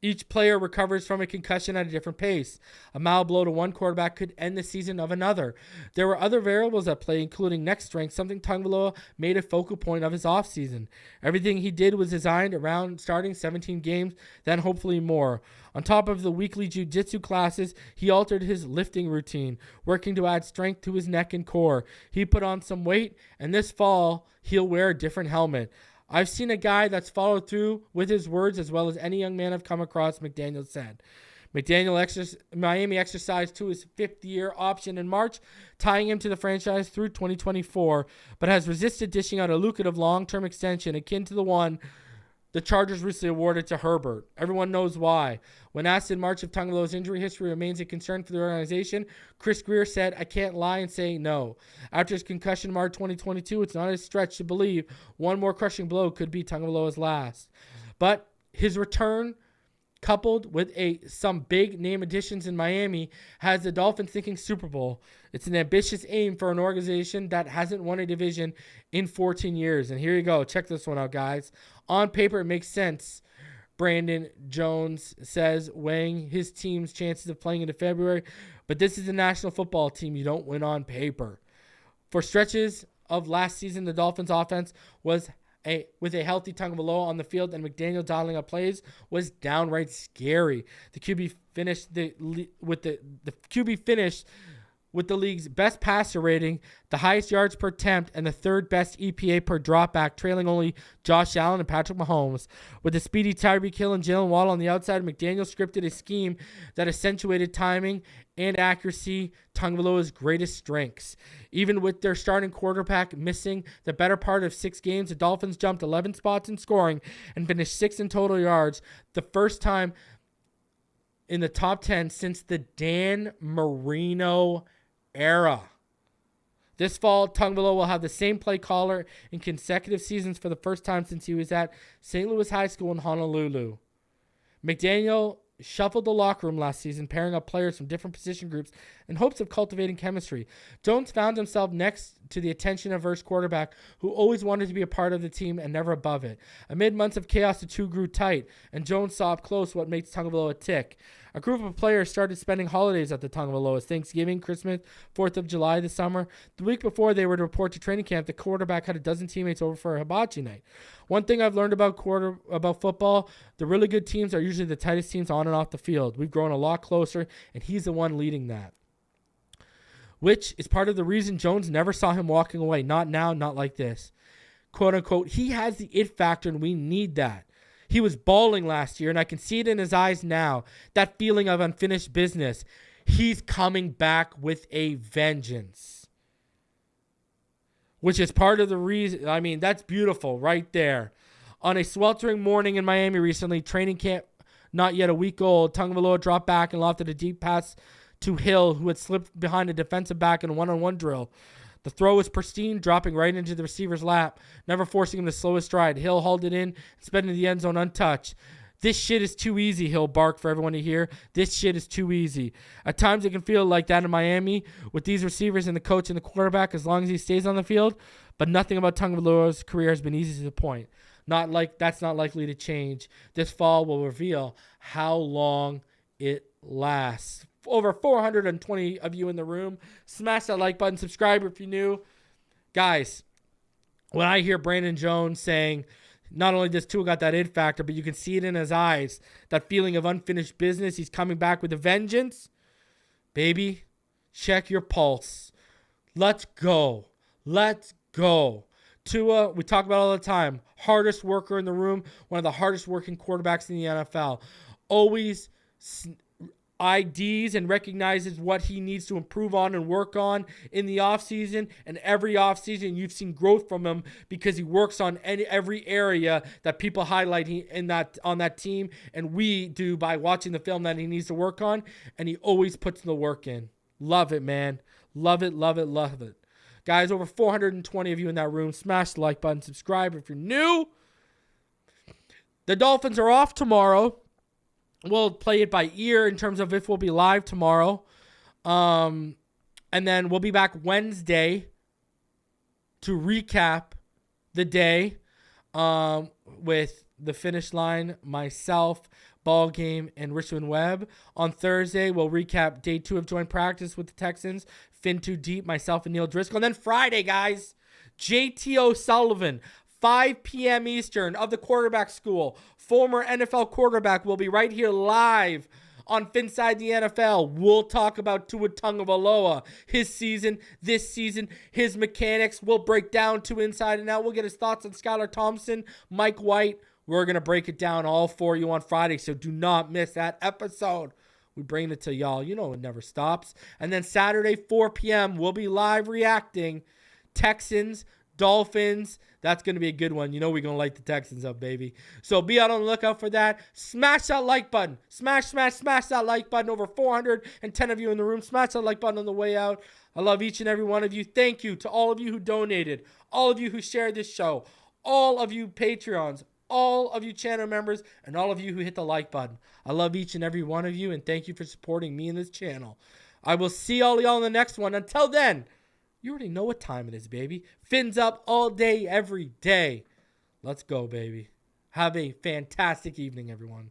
each player recovers from a concussion at a different pace. A mild blow to one quarterback could end the season of another. There were other variables at play, including neck strength, something Tagovailoa made a focal point of his offseason. Everything he did was designed around starting 17 games, then hopefully more. On top of the weekly jiu-jitsu classes, he altered his lifting routine, working to add strength to his neck and core. He put on some weight, and this fall, he'll wear a different helmet. "I've seen a guy that's followed through with his words as well as any young man I've come across," McDaniel said. Miami exercised to his fifth-year option in March, tying him to the franchise through 2024, but has resisted dishing out a lucrative long-term extension akin to the one the Chargers recently awarded to Herbert. Everyone knows why. When asked in March if Tagovailoa's injury history remains a concern for the organization, Chris Greer said, "I can't lie and say no." After his concussion in March 2022, it's not a stretch to believe one more crushing blow could be Tagovailoa's last. But his return, coupled with some big name additions in Miami, has the Dolphins thinking Super Bowl. It's an ambitious aim for an organization that hasn't won a division in 14 years. And here you go. Check this one out, guys. On paper, it makes sense, Brandon Jones says, weighing his team's chances of playing into February. But this is a National Football team. You don't win on paper. For stretches of last season, the Dolphins' offense was with a healthy Tagovailoa on the field and McDaniel dialing up plays was downright scary. The QB finished with the league's best passer rating, the highest yards per attempt, and the third best EPA per dropback, trailing only Josh Allen and Patrick Mahomes. With the speedy Tyreek Hill and Jaelan on the outside, McDaniel scripted a scheme that accentuated timing and accuracy, Tagovailoa's greatest strengths. Even with their starting quarterback missing the better part of 6 games, the Dolphins jumped 11 spots in scoring and finished 6th in total yards, the first time in the top 10 since the Dan Marino era. This fall, Tagovailoa will have the same play caller in consecutive seasons for the first time since he was at St. Louis High School in Honolulu. McDaniel shuffled the locker room last season, pairing up players from different position groups in hopes of cultivating chemistry. Jones found himself next to the attention-averse quarterback who always wanted to be a part of the team and never above it. Amid months of chaos, the two grew tight, and Jones saw up close what makes Tagovailoa tick. A group of players started spending holidays at the Tagovailoa's Thanksgiving, Christmas, 4th of July this summer. The week before they were to report to training camp, the quarterback had a dozen teammates over for a hibachi night. One thing I've learned about football, the really good teams are usually the tightest teams on and off the field. We've grown a lot closer, and he's the one leading that. Which is part of the reason Jones never saw him walking away. Not now, not like this. Quote unquote, he has the it factor, and we need that. He was balling last year, and I can see it in his eyes now. That feeling of unfinished business. He's coming back with a vengeance. Which is part of the reason. I mean, that's beautiful right there. On a sweltering morning in Miami recently, training camp not yet a week old, Tagovailoa dropped back and lofted a deep pass to Hill, who had slipped behind a defensive back in a one-on-one drill. The throw was pristine, dropping right into the receiver's lap, never forcing him to slow his stride. Hill hauled it in and sped into the end zone untouched. This shit is too easy, he'll bark for everyone to hear. This shit is too easy. At times it can feel like that in Miami with these receivers and the coach and the quarterback as long as he stays on the field. But nothing about Tagovailoa's career has been easy to the point. That's not likely to change. This fall will reveal how long it lasts. Over 420 of you in the room. Smash that like button. Subscribe if you're new. Guys, when I hear Brandon Jones saying, not only does Tua got that it factor, but you can see it in his eyes, that feeling of unfinished business. He's coming back with a vengeance. Baby, check your pulse. Let's go. Let's go. Tua, we talk about all the time, hardest worker in the room, one of the hardest working quarterbacks in the NFL. Always IDs and recognizes what he needs to improve on and work on in the offseason. And every offseason, you've seen growth from him because he works on every area that people highlight on that team. And we do by watching the film that he needs to work on. And he always puts the work in. Love it, man. Love it, love it, love it. Guys, over 420 of you in that room. Smash the like button. Subscribe if you're new. The Dolphins are off tomorrow. We'll play it by ear in terms of if we'll be live tomorrow. And then we'll be back Wednesday to recap the day with the finish line, myself, Ball Game, and Richmond Webb. On Thursday, we'll recap day 2 of joint practice with the Texans. Fin Too Deep, myself, and Neil Driscoll. And then Friday, guys, JT O'Sullivan, 5 p.m. Eastern of the quarterback school. Former NFL quarterback will be right here live on Finside the NFL. We'll talk about Tua Tagovailoa, his season, this season, his mechanics. We'll break down Tua inside and out. We'll get his thoughts on Skylar Thompson, Mike White. We're going to break it down all for you on Friday, so do not miss that episode. We bring it to y'all. You know it never stops. And then Saturday, 4 p.m., we'll be live reacting. Texans, Dolphins. That's going to be a good one. You know we're going to light the Texans up, baby. So be out on the lookout for that. Smash that like button. Smash that like button. Over 410 of you in the room. Smash that like button on the way out. I love each and every one of you. Thank you to all of you who donated, all of you who shared this show, all of you Patreons, all of you channel members, and all of you who hit the like button. I love each and every one of you, and thank you for supporting me in this channel. I will see all y'all in the next one. Until then, you already know what time it is, baby. Fins up all day, every day. Let's go, baby. Have a fantastic evening, everyone.